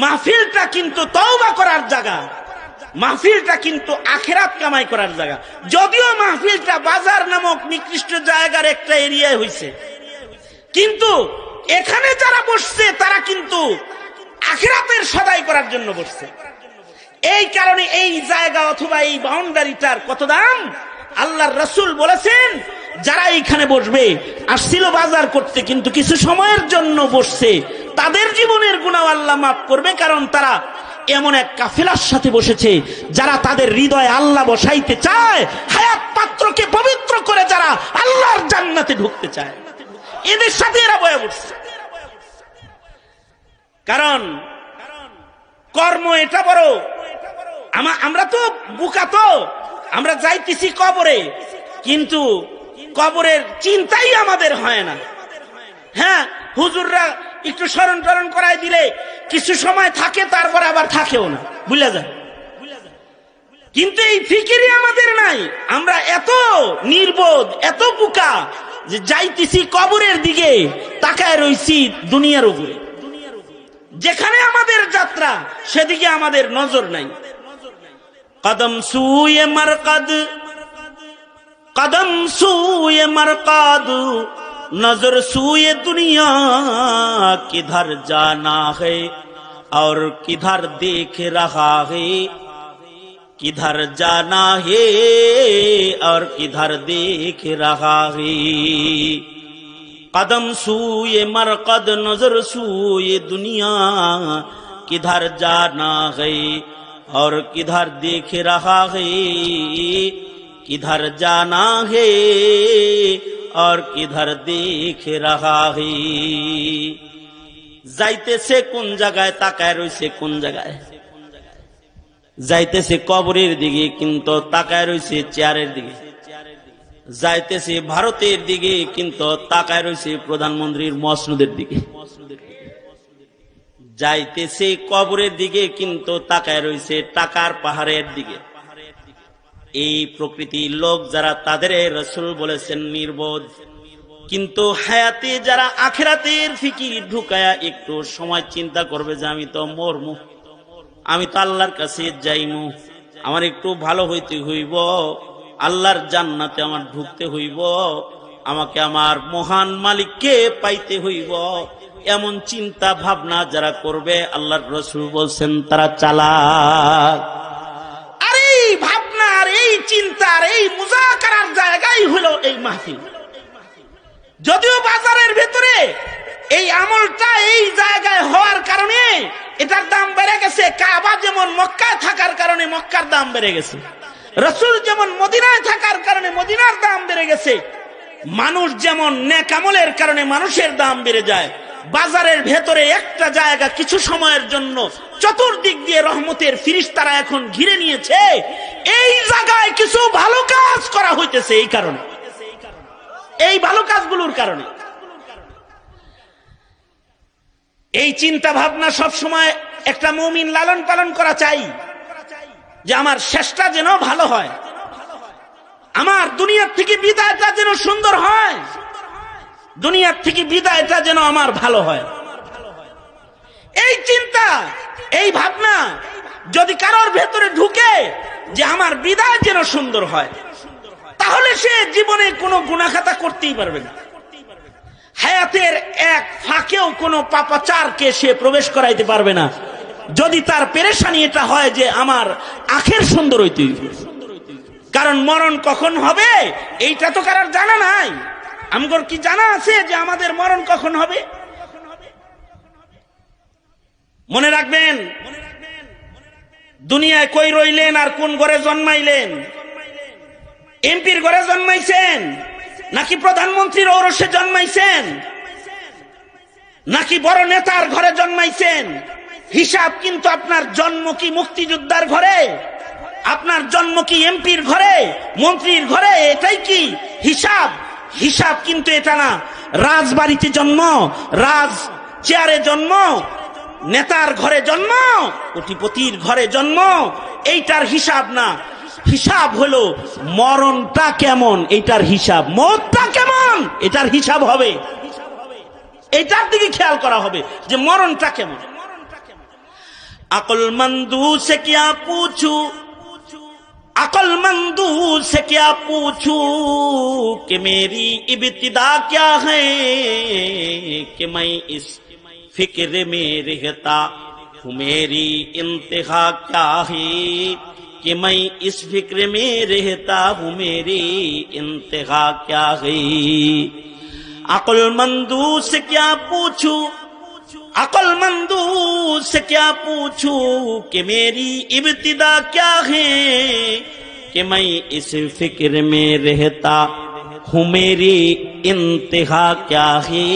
মাহফিলটা কিন্তু তওবা করার জায়গা, মাহফিলটা কিন্তু আখিরাত কামাই করার জায়গা। যদিও মাহফিলটা বাজার নামক নিকৃষ্ট জায়গার একটা এরিয়ায় হইছে, কিন্তু এখানে যারা বসছে তারা কিন্তু আখিরাতের সদাই করার জন্য বসছে। এই কারণে এই জায়গা অথবা এই বাউন্ডারিটার কত দাম। আল্লাহর রাসূল বলেছেন, যারা এইখানে বসবে, আসছিল বাজার করতে কিন্তু কিছু সময়ের জন্য বসছে, তাদের জীবনের গুনাহ আল্লাহ মাফ করবে। কারণ তারা এমন এক কাফেলার সাথে বসেছে যারা তাদের হৃদয়ে আল্লাহ বসাইতে চায়, হায়াত পাত্রকে পবিত্র করে যারা আল্লাহর জান্নাতে ঢুকতে চায়, এদের সাথে এরা বয়ে বসছে। কারণ কর্ম এটা বড়। আমরা তো বোকা, তো আমরা যাইতেছি কবরে, কিন্তু কবরের চিন্তাই আমাদের হয় না। হ্যাঁ, হুজুররা একটু স্মরণ টরণ করাই দিলে কিছু সময় থাকে, তারপর আবার থাকেও না, ভুলে যায়। কিন্তু এই ফিকিরই আমাদের নাই। আমরা এত নির্বোধ, এত বোকা যে যাইতেছি কবরের দিকে, তাকায় রইছি দুনিয়ার উপরে। যেখানে আমাদের যাত্রা সেদিকে আমাদের নজর নাই। কদম সুয়ে মারকাদ, কদম সুয়ে মারকাদ, नजर सूए दुनिया, किधर जाना है और किधर देख रहा है, किधर जाना है और किधर देख रहा है। कदम सूए मरकद, नजर सूए दुनिया, किधर जाना है और किधर देख रहा है, किधर जाना है और किधर देख रहा है। যাইতেছে কোন জায়গায়, তাকায় রইছে কোন জায়গায়। যাইতেছে কবরের দিকে, কিন্তু তাকায় রইছে চেয়ারের দিকে। যাইতেছে ভারতের দিকে, কিন্তু তাকায় রইছে প্রধানমন্ত্রীর মসনদের দিকে। যাইতেছে কবরের দিকে, কিন্তু তাকায় রইছে টাকার পাহাড়ের দিকে। এই প্রকৃতির লোক যারা, তাদের রাসূল বলেছেন নির্বোধ। কিন্তু হায়াতে যারা আখিরাতের ফিকির ঢুকায়া একটু সময় চিন্তা করবে যে আমি তো মরমু, আমি তো আল্লাহর কাছে যাইমু, আমার একটু ভালো হইতে হইব, আল্লাহর জান্নাতে আমার ঢুকতে হইব, আমাকে আমার মহান মালিককে পাইতে হইব, এমন চিন্তা ভাবনা যারা করবে, আল্লাহর রাসূল বলছেন তারা চালাক। আর এই ভাবনার, এই চিন্তার, এই মুযাকারার জায়গাই হলো এই মাহফিল। যদিও বাজারের ভেতরে এই আমলটা এই জায়গায় হওয়ার কারণে এটার দাম বেড়ে গেছে। কাবা যেমন মক্কায় থাকার কারণে মক্কার দাম বেড়ে গেছে, রাসূল যেমন মদিনায় থাকার কারণে মদিনার দাম বেড়ে গেছে। মানুষ যেমন নেক আমলের কারণে মানুষের দাম বেড়ে যায়, বাজারের ভেতরে একটা জায়গা কিছু সময়ের জন্য চতুর্দিক দিয়ে রহমতের ফিরিস্তারা এখন ঘিরে নিয়েছে। এই জায়গায় কিছু ভালো কাজ করা হইতেছে, এই কারণে, এই ভালো কাজগুলোর কারণে। এই চিন্তা ভাবনা সব সময় একটা মুমিন লালন পালন করা চাই, যে আমার শেষটা যেন ভালো হয়, আমার দুনিয়ার থেকে বিদায়টা যেন সুন্দর হয়, দুনিয়ার থেকে বিদায়টা যেন আমার ভালো হয়। এই চিন্তা, এই ভাবনা যদি কারোর ভেতরে ঢুকে যে আমার বিদায় যেন সুন্দর হয়, তাহলে সে জীবনে কোনো গুনাহখাতা করতেই পারবে না। হায়াতের এক ফাঁকেও কোনো পাপাচারকে সে প্রবেশ করাইতে পারবে না, যদি তার পেরেশানি এটা হয় যে আমার আখের সুন্দর হইতে হইবে। কারণ মরণ কখন হবে এইটা তো কারোর জানা নাই। আমগর কি জানা আছে যে আমাদের মরণ কখন হবে? মনে রাখবেন, দুনিয়ায় কই রইলেন আর কোন ঘরে জন্মাইলেন? এমপির ঘরে জন্মাইছেন নাকি প্রধানমন্ত্রীর ঔরসে জন্মাইছেন নাকি বড় নেতার ঘরে জন্মাইছেন? হিসাব কিন্তু আপনার জন্ম কি মুক্তিযোদ্ধার ঘরে? আপনার জন্ম কি এমপির ঘরে, মন্ত্রীর ঘরে? এটাই কি হিসাব? হিসাব কিন্তু এটা না। রাজবাড়িতে জন্ম, রাজ চেয়ারে জন্ম, নেতার ঘরে জন্ম, কোটিপতির ঘরে জন্ম, এইটার হিসাব না। হিসাব হলো মরণটা কেমন, এইটার হিসাব। মরণটা কেমন, এটার হিসাব হবে। এইটার দিকে খেয়াল করা হবে যে মরণটা কেমন। আকলমন্দু সে কিয়া পুছু, अकलमंदू से क्या पूछूं कि मेरी इब्तिदा क्या है, कि मैं इस फिक्र में रहता हूँ मेरी इंतहा क्या है, कि मैं इस फिक्र में रहता हूँ मेरी इंतहा क्या है। अकलमंदू से क्या पूछूं, अकलमंदू से क्या पूछूं कि मेरी इब्तिदा क्या है, कि मैं इस फिक्र में रहता हूँ मेरी इंतहा क्या है,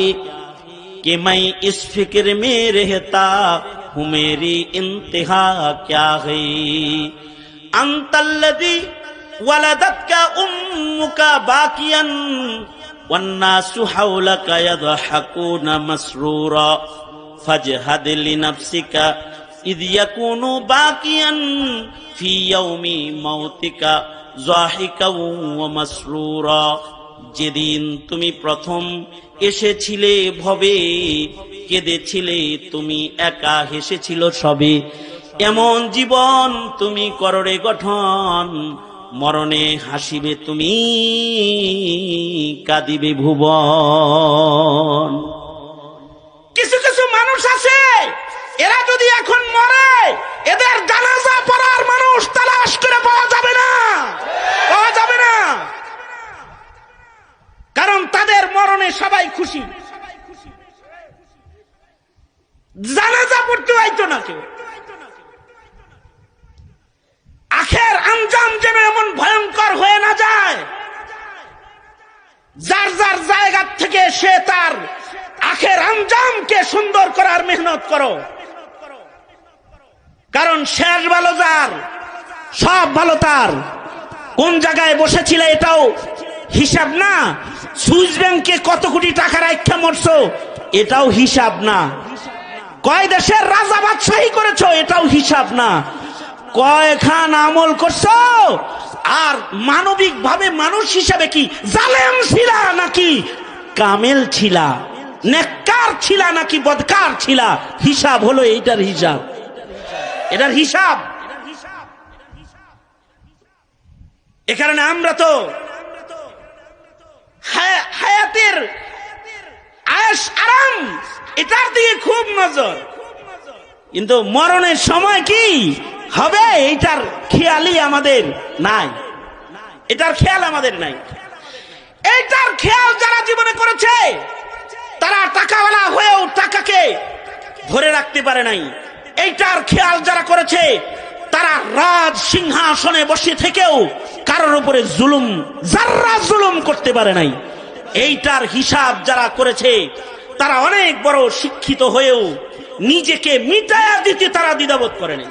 कि मैं इस फिक्र में रहता हूँ मेरी इंतहा क्या है। अंतल्लज़ी वलदतका उम्मुका बाकियन वन्नासु हौलका यदहकूना मसरूरा फजहद लिनफ्सिका इद यकूनु बाकियन फी यौमी मौतिका ज़ाहिका व मसरूरा। যেদিন তুমি প্রথম এসেছিলে ভবে, কেঁদেছিলে তুমি একা, হেসেছিল সবে, এমন জীবন তুমি কররে গঠন, মরণে হাসিবে তুমি, কাঁদিবে ভুবন। কিছু কিছু মানুষ আছে, এরা যদি এখন মরে, এদের জানাজা পড়ার মানুষ তালাশ করে পাওয়া যাবে না, পাওয়া যাবে না। কারণ তাদের মরণে সবাই খুশি, জানাজা পড়তে হইতো না কেউ। আখের আঞ্জাম যেন এমন ভয়ঙ্কর হয়ে না যায়, যার যার জায়গা থেকে সে তার আখের আঞ্জামকে সুন্দর করার মেহনত করো। কারণ শেষ ভালো যার, সব ভালো তার। কোন জায়গায় বসেছিলে এটাও হিসাব না। সুইস ব্যাংকে কত কোটি টাকা রাখা মরছো, এটাও হিসাব না। কয় দেশের রাজা বাদশাহী করেছো, এটাও হিসাব না। কয়খান আমল করছো, আর মানবিক ভাবে মানুষ হিসাবে কি জালেম ছিলা নাকি কামেল ছিলা, নেককার ছিলা নাকি বদকার ছিলা, হিসাব হলো এইটার হিসাব, এটার হিসাব। এ কারণে আমরা তো হায়াতের আয়েশ আরাম এটার দিকে খুব নজর, কিন্তু মরণের সময় কি হবে এইটার খেয়ালই আমাদের নাই, এটার খেয়াল আমাদের নাই। এইটার খেয়াল যারা জীবনে করেছে তারা টাকাওয়ালা হয়েও টাকাকে ধরে রাখতে পারে নাই। এইটার খেয়াল যারা করেছে তারা রাজ সিংহাসনে বসে থেকেও কারোর উপরে জুলুম, যারা জুলুম করতে পারে নাই। এইটার হিসাব যারা করেছে তারা অনেক বড় শিক্ষিত হয়েও নিজেকে মিটায়া দিতে তারা দ্বিধাবোধ করে নাই,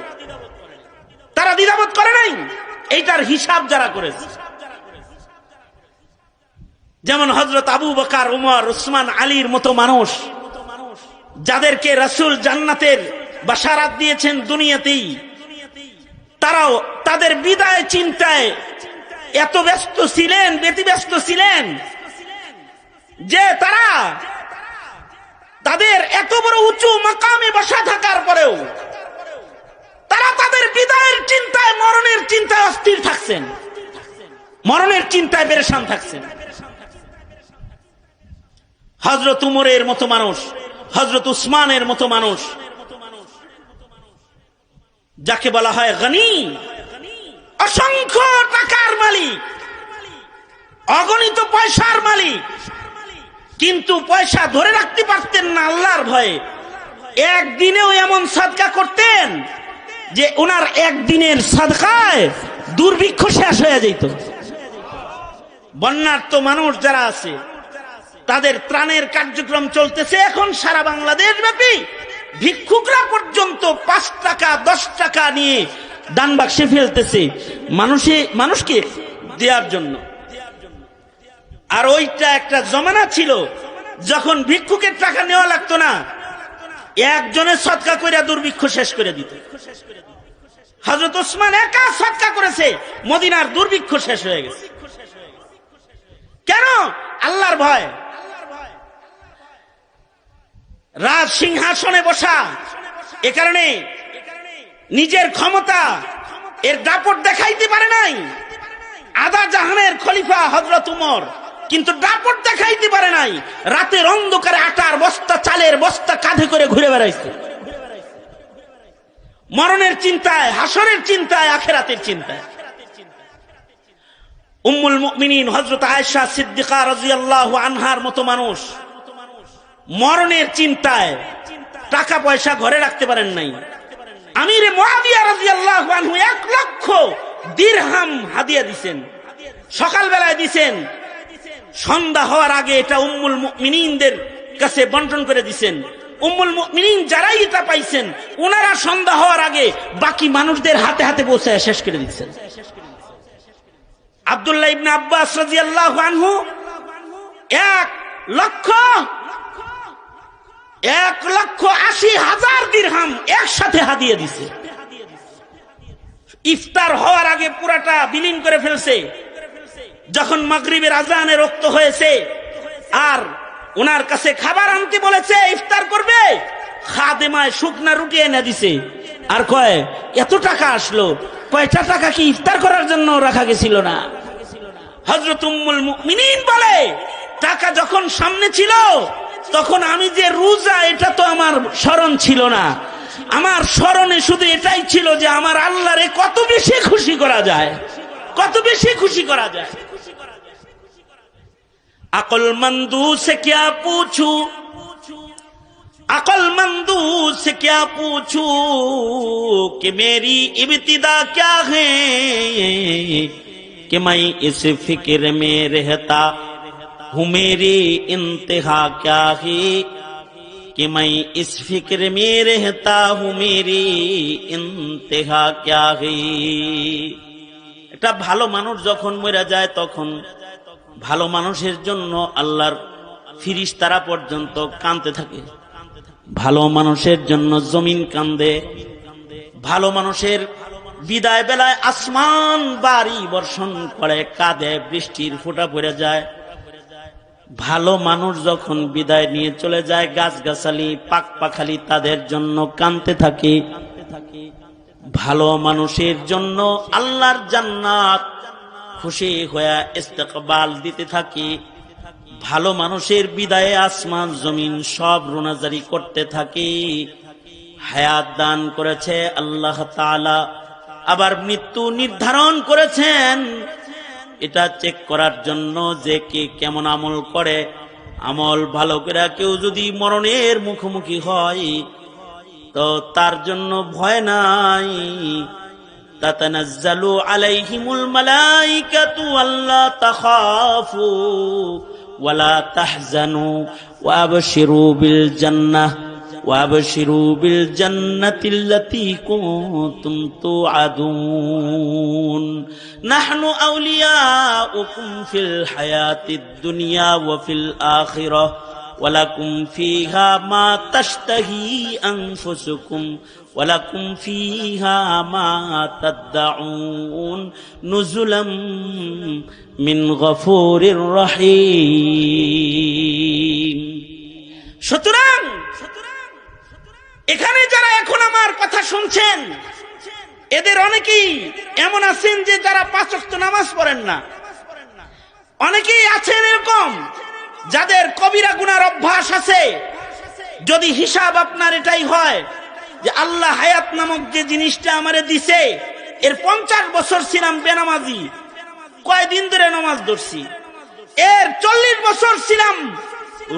তারা দ্বিধাবোধ করে নাই। এইটার হিসাব যারা করেছে, যেমন হযরত আবু বকর, উমর, উসমান, আলীর মতো মানুষ, যাদেরকে রাসূল জান্নাতের বাশারাত দিয়েছেন দুনিয়াতেই, তারাও তাদের বিদায় চিন্তায় এত ব্যস্ত ছিলেন, ব্যতিব্যস্ত ছিলেন যে তারা তাদের এত বড় উঁচু মাকামে বসা থাকার পরেও তারা তাদের বিদায়ের চিন্তায়, মরণের চিন্তায় অস্থির থাকছেন, মরণের চিন্তায় পেরেশান থাকছেন। হযরত উমরের মতো মানুষ, হযরত উসমানের মতো মানুষ, যাকে বলা হয় গনি, অসংখ্য টাকার মালিক, অগণিত পয়সার মালিক, কিন্তু পয়সা ধরে রাখতে পারতেন না আল্লাহর ভয়ে। একদিনেও এমন সাদকা করতেন যে ওনার একদিনের সাদকায় দুর্ভিক্ষ শেষ হয়ে যেত। বন্যার্ত মানুষ যারা আছে তাদের ত্রাণের কার্যক্রম চলতেছে এখন সারা বাংলাদেশ ব্যাপী। ভিক্ষুকরা পর্যন্ত 5 টাকা 10 টাকা নিয়ে দান বাক্সে ফেলতেছে মানুষকে দেওয়ার জন্য। আর ওইটা একটা জমানা ছিল যখন ভিক্ষুকের টাকা নেওয়া লাগতো না, একজনের সদকা করে দুর্ভিক্ষ শেষ করে দিত। হযরত ওসমান একা সদকা করেছে, মদিনার দুর্ভিক্ষ শেষ হয়ে গেছে। কেন? আল্লাহর ভয়। রাজ সিংহাসনে বসা, এ কারণে নিজের ক্ষমতা এর দাপট দেখাইতে পারে নাই। আদা জাহানের খলিফা হযরত উমর, কিন্তু দাপট দেখাইতে পারে নাই। রাতের অন্ধকারে আটার বস্তা, চালের বস্তা কাঁধে করে ঘুরে বেড়াইছে, মরণের চিন্তায়, হাসরের চিন্তায়, আখিরাতের চিন্তায়। উম্মুল মুমিনিন হযরত আয়েশা সিদ্দিকা রাদিয়াল্লাহু আনহার মতো মানুষ মরণের চিন্তায় টাকা পয়সা ঘরে রাখতে পারেন নাই। আমিরে মুআবিয়া রাদিয়াল্লাহু আনহু 1 লক্ষ দিরহাম হাদিয়া দিবেন, সকালবেলায় দিবেন, সন্ধ্যা হওয়ার আগে এটা উম্মুল মুমিনিনদের কাছে বন্টন করে দিবেন। উম্মুল মুমিনিন যারাই এটা পাইছেন, ওনারা সন্ধ্যা হওয়ার আগে বাকি মানুষদের হাতে হাতে পৌঁছায় শেষ করে দিচ্ছেন। আব্দুল্লাহ ইবনে আব্বাস রাদিয়াল্লাহু আনহু 1,80,000 দিরহাম একসাথে হাদিয়া দিছে। ইফতার হওয়ার আগে পুরাটা বিলীন করে ফেলছে। যখন মাগরিবের আজানে রক্ত হয়েছে আর ওনার কাছে খাবার আনতে বলেছে, ইফতার করবে, খাদেমায় শুকনা রুটি এনে দিছে। আর কয় এত টাকা আসলো, কয়টা টাকা কি ইফতার করার জন্য রাখা গেছিল না? হযরত উম্মুল মুমিনিন বলে, টাকা যখন সামনে ছিল তখন আমি যে রোজা, এটা তো আমার স্মরণ ছিল না। আমার স্মরণে শুধু এটাই ছিল যে আমার আল্লাহরে কত বেশি খুশি করা যায়, কত বেশি খুশি করা যায়। अक्लमंदू से क्या पूछूं, अक्लमंदू से क्या पूछूं कि मेरी इब्तिदा क्या है, कि मैं इस फिक्र में रहता हूँ मेरी इंतहा क्या है, कि मैं इस फिक्र में रहता हूँ मेरी इंतहा क्या है। এটা ভালো মানুষ যখন মরে যায় তখন ভালো মানুষের জন্য আল্লাহর ফিরিস্তারা পর্যন্ত কাঁদতে থাকে। ভালো মানুষের জন্য জমিন কান্দে। ভালো মানুষের বিদায় বেলায় আসমান বাড়ি বর্ষণ করে, কাঁদে, বৃষ্টির ফোঁটা পড়ে যায়। ভালো মানুষ যখন বিদায় নিয়ে চলে যায়, গাছগাছালি, পাক পাখালি তাদের জন্য কাঁদতে থাকে। ভালো মানুষের জন্য আল্লাহর জান্নাত খুশি হয়ে ইস্তেকবাল দিতে থাকি। ভালো মানুষের বিদায়ে আসমান জমিন সব রোনাজারি করতে থাকি। হায়াত দান করেছে আল্লাহ তাআলা, আবার মৃত্যু নির্ধারণ করেছেন এটা চেক করার জন্য যে কে কেমন আমল করে। আমল ভালো করে কেউ যদি মরণের মুখোমুখি হয় তো তার জন্য ভয় নাই। তাতানাজ্জালু আলাইহিমুল মালাইকাতু আল্লা তাখাফু ওয়ালা তাহজানু ওয়াবশিরু বিল জান্নাহ ওয়াবশিরু বিল জান্নাতিল্লাতী কুনতুম তুআদুন নাহনু আউলিয়াউকুম ফিল হায়াতিদ দুনিয়া ওয়া ফিল আখিরাহ ওয়ালাকুম ফিহা মা তাশতাহি আনফুসুকুম ওয়ালাকুম ফিহা মা তাদউন নুজুলাম মিন গফুরির রহিম। সুতরাং এখানে যারা এখন আমার কথা শুনছেন, এদের অনেকেই এমন আছেন যে যারা 5 ওয়াক্ত নামাজ পড়েন না। অনেকেই আছেন এরকম যাদের কবিরা গুনার অভ্যাস আছে। যদি হিসাব আপনার এটাই হয় যে আল্লাহ হায়াত নামক যে জিনিসটা আমারে দিছে, এর 50 বছর ছিলাম বেনামাজি, কয়দিন ধরে নামাজ ধরছি। এর 40 বছর ছিলাম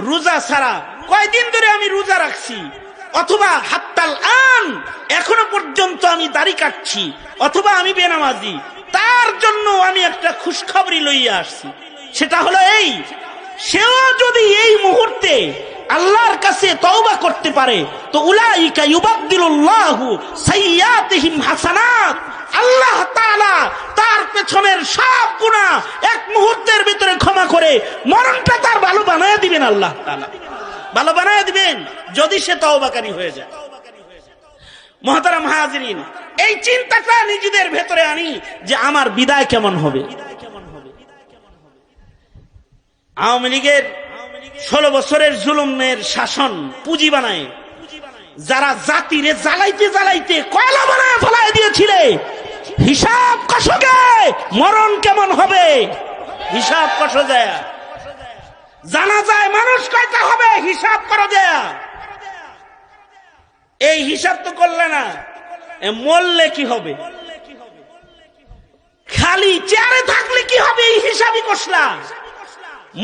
রোজা ছাড়া, কয়দিন ধরে আমি রোজা রাখছি। অথবা হাত্তাল আন এখনো পর্যন্ত আমি দাড়ি কাটছি, অথবা আমি বেনামাজি। তার জন্য আমি একটা খুশখবরি লইয়া আসছি। সেটা হলো এই, সেও যদি এই মুহূর্তে আল্লাহর কাছে তওবা করতে পারে, তো উলাইকা ইউবাদদিলুল্লাহু সাইয়্যাতিহিম হাসানাত, আল্লাহ তাআলা তার পেছনের সব গুনাহ এক মুহূর্তের ভিতরে ক্ষমা করে মরণটা তার ভালো বানায় দিবেন। আল্লাহ তাআলা ভালো বানায় দিবেন যদি সে তওবাকারী হয়ে যায়। মুহতারাম হাজিরিন, এই চিন্তাটা নিজেদের ভেতরে আনি যে আমার বিদায় কেমন হবে। আওয়ামী লীগের 16 বছরের জুলুমের শাসন পুঁজি বানায় যারা জাতিরে জ্বালাইতে জ্বালাইতে কয়লা বানায় ফেলায় দিয়েছিলে, হিসাব কষকে মরণ কেমন হবে হিসাব কষ যায়, জানা যায় মানুষ কয়টা হবে হিসাব করো যায়। এই হিসাব তো করলে না, মরলে কি হবে, খালি চেয়ারে থাকলে কি হবে এই হিসাবই কষলা,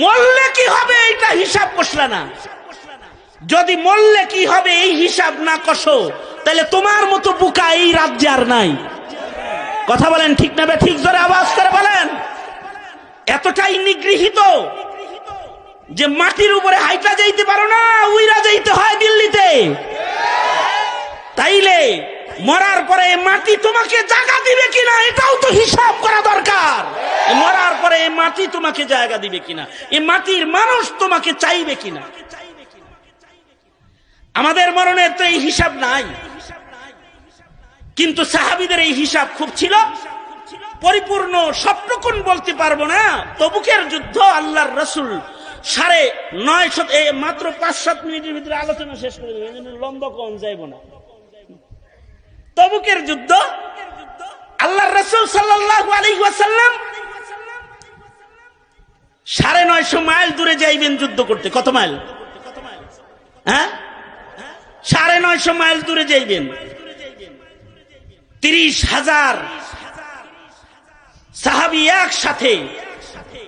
মরলে কি হবে এইটা হিসাব কষলা না। যদি মরলে কি হবে এই হিসাব না কষো, তাহলে তোমার মতো বুকা এই রাজ্যে আর নাই। কথা বলেন ঠিক না বে ঠিক? জোরে আওয়াজ করে বলেন। এতটাই নিগৃহীত যে মাটির উপরে হাইটা যাইতে পারো না, উইরা যাইতে হয় দিল্লিতে। তাইলে মরার পরে মাটি তোমাকে জায়গা দিবে কিনা এটাও তো হিসাব করা দরকার। মরার পরে মাটি তোমাকে জায়গা দিবে কিনা, এই মাটির মানুষ তোমাকে চাইবে কিনা। আমাদের মরণের তো এই হিসাব নাই, কিন্তু সাহাবীদের এই হিসাব খুব ছিল। পরিপূর্ণ সবটুকুন বলতে পারবো না। তবুকের যুদ্ধ আল্লাহর রাসূল 9:30 মাত্র 5-7 মিনিটের ভিতরে আলোচনা শেষ করে দেবে, লম্বা কম যাইব না। তবুকের যুদ্ধ আল্লাহর রাসূল সাল্লাল্লাহু আলাইহি ওয়াসাল্লাম 950 মাইল দূরে যাইবেন যুদ্ধ করতে। কত মাইল? হ্যাঁ, 950 মাইল দূরে যাইবেন। 30,000 সাহাবী একসাথে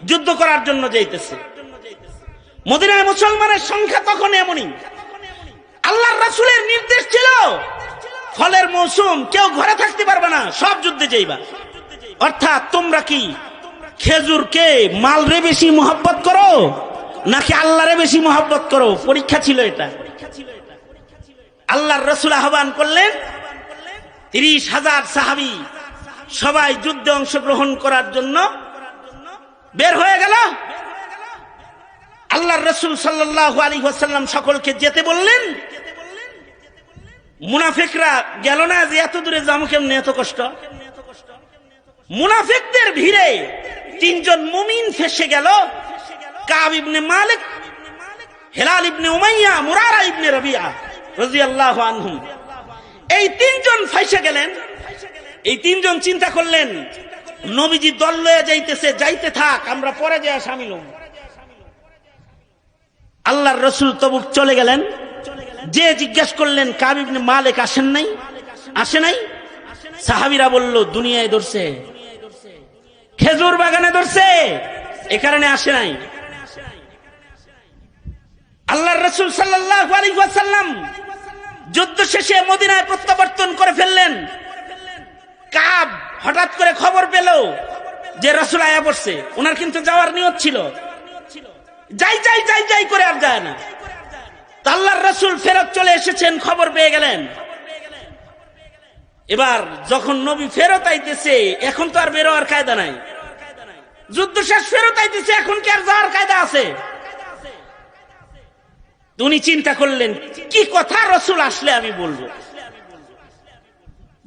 যুদ্ধ করার জন্য যাইতেছে। মদিনায় মুসলমানের সংখ্যা তখন এমনই। আল্লাহর রাসূলের নির্দেশ ছিল ফলের মৌসুম, কেউ ঘরে থাকতে পারবে না, সব যুদ্ধে যাইবা। অর্থাৎ তোমরা কি খেজুরকে মালরে বেশি মহব্বত করো নাকি আল্লাহরে বেশি মহব্বত করো? পরীক্ষা ছিল এটা। আল্লাহর রাসূল আহ্বান করলেন, 30,000 সাহাবী সবাই যুদ্ধে অংশগ্রহণ করার জন্য বের হয়ে গেল। আল্লাহর রাসূল সাল্লাল্লাহু আলাইহি ওয়াসাল্লাম সকলকে যেতে বললেন। মুনাফিকরা গেল না যে এত দূরে যাবো কেমনে, এত কষ্ট। মুনাফিকদের ভিড়ে 3 জন মুমিন ফেসে গেল, কাব ইবনে মালিক, হিলাল ইবনে উমাইয়া, মুরারা ইবনে রবিয়া রাদিয়াল্লাহু আনহুম। এই 3 জন ফাইসে গেলেন। এই 3 জন চিন্তা করলেন নবীজি দল লয়ে যাইতেছে, যাইতে থাক, আমরা পরে যাওয়া শামিল হব। আল্লাহর রাসূল তবুক চলে গেলেন। যে জিজ্ঞাসা করলেন কাব ইবনে মালিক আসেন নাই, আসে নাই? সাহাবীরা বলল দুনিয়ায় ধরছে, খেজুর বাগানে ধরছে, এ কারণে আসে নাই। আল্লাহর রাসূল সাল্লাল্লাহু আলাইহি ওয়াসাল্লাম যুদ্ধ শেষে মদিনায় প্রত্যাবর্তন করে ফেললেন। কাব হঠাৎ করে খবর পেল যে রাসূল আয়া পড়ছে। ওনার কিন্তু যাওয়ার নিয়ত ছিল, যাই যাই যাই যাই করে আর যায় না। আল্লাহর রাসূল ফেরত চলে এসেছেন, খবর পেয়ে গেলেন। এবার যখন নবী ফেরত আইতেছে, এখন তো আর বেরোয়ার কায়দা নাই। যুদ্ধ শেষ, ফেরত আইতেছে, এখন কি আর যাওয়ার কায়দা আছে? উনি চিন্তা করলেন কি কথা রাসূল আসলে আমি বলবো।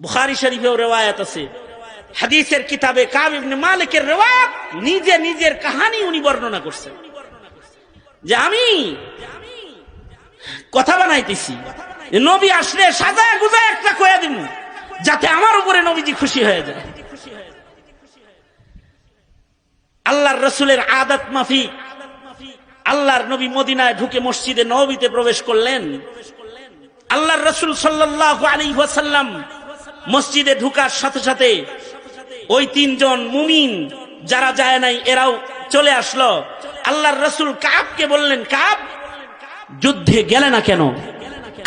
বুখারী শরীফেও রিওয়ায়াত আছে, হাদিসের কিতাবে কাব ইবনে মালিকের রিওয়ায়াত, নিজে নিজের কাহিনী উনি বর্ণনা করছেন যে আমি কথা বানাইতেছি, নবী আসলে সাজায় গুজায় একটা কয়া দিব যাতে আমার উপরে নবীজি খুশি হয়ে যায়। আল্লাহর রাসূলের আদত মাফিক আল্লাহর নবী মদিনায় ঢুকে মসজিদে নববীতে প্রবেশ করলেন। আল্লাহর রাসূল সাল্লাল্লাহু আলাইহি ওয়াসাল্লাম মসজিদে ঢোকার সাথে সাথে ওই 3 জন মুমিন যারা যায় নাই এরাও চলে আসলো। আল্লাহর রাসূল কাবকে বললেন, কাব যুদ্ধে গেলে না কেন?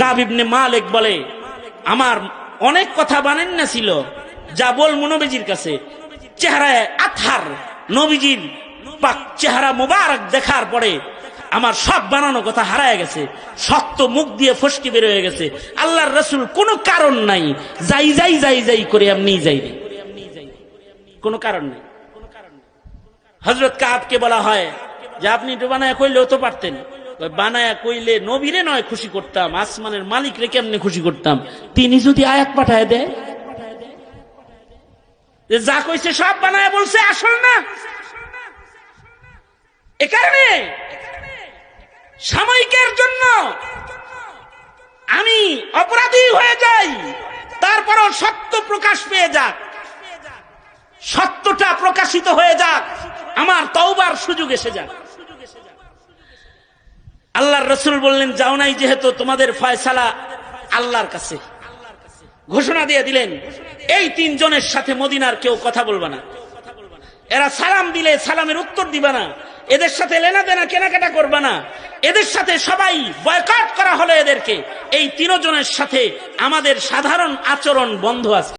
কাব ইবনে মালিক বলে, আমার অনেক কথা বানেন না ছিল, যা বলবো নবীজির কাছে। চেহারায় আতহার, নবীজির পাক চেহারা মুবারক দেখার পরে আমার সব বানানো কথা হারায় গেছে, সত্য মুখ দিয়ে ফসকে বের হয়ে গেছে। আল্লাহর রাসূল কোনো কারণ নাই, যাই যাই যাই যাই করে এমনি যাই, কোনো কারণ নেই। হযরত কাবকে বলা হয় যে আপনি তো বানায়া কইলেও তো পারতেন। বানায়া কইলে নবীরে নয় খুশি করতাম, আসমানের মালিক রে কেমনে খুশি করতাম? তিনি যদি আয়াত পাঠায় দেয়, যা কইছে সব বানায়া বলছে, আসল না। এ কারণে সাময়িকের জন্য আমি অপরাধী হয়ে যাই, তারপরও সত্য প্রকাশ পেয়ে যাক, সত্যটা প্রকাশিত হয়ে যাক, আমার তওবার সুযোগ এসে যাক। আল্লাহর রাসূল বললেন, যাও নাই যেহেতু, তোমাদের ফয়সালা আল্লাহর কাছে। ঘোষণা দিয়ে দিলেন, এই তিনজনের সাথে মদিনার কেউ কথা বলবে না। এরা সালাম দিলে সালামের উত্তর দিবা না, এদের সাথে লেনা দেনা কেনাকাটা করবা না, এদের সাথে সবাই বয়কট করা হলো এদেরকে। এই তিনজনের সাথে আমাদের সাধারণ আচরণ বন্ধ আছে।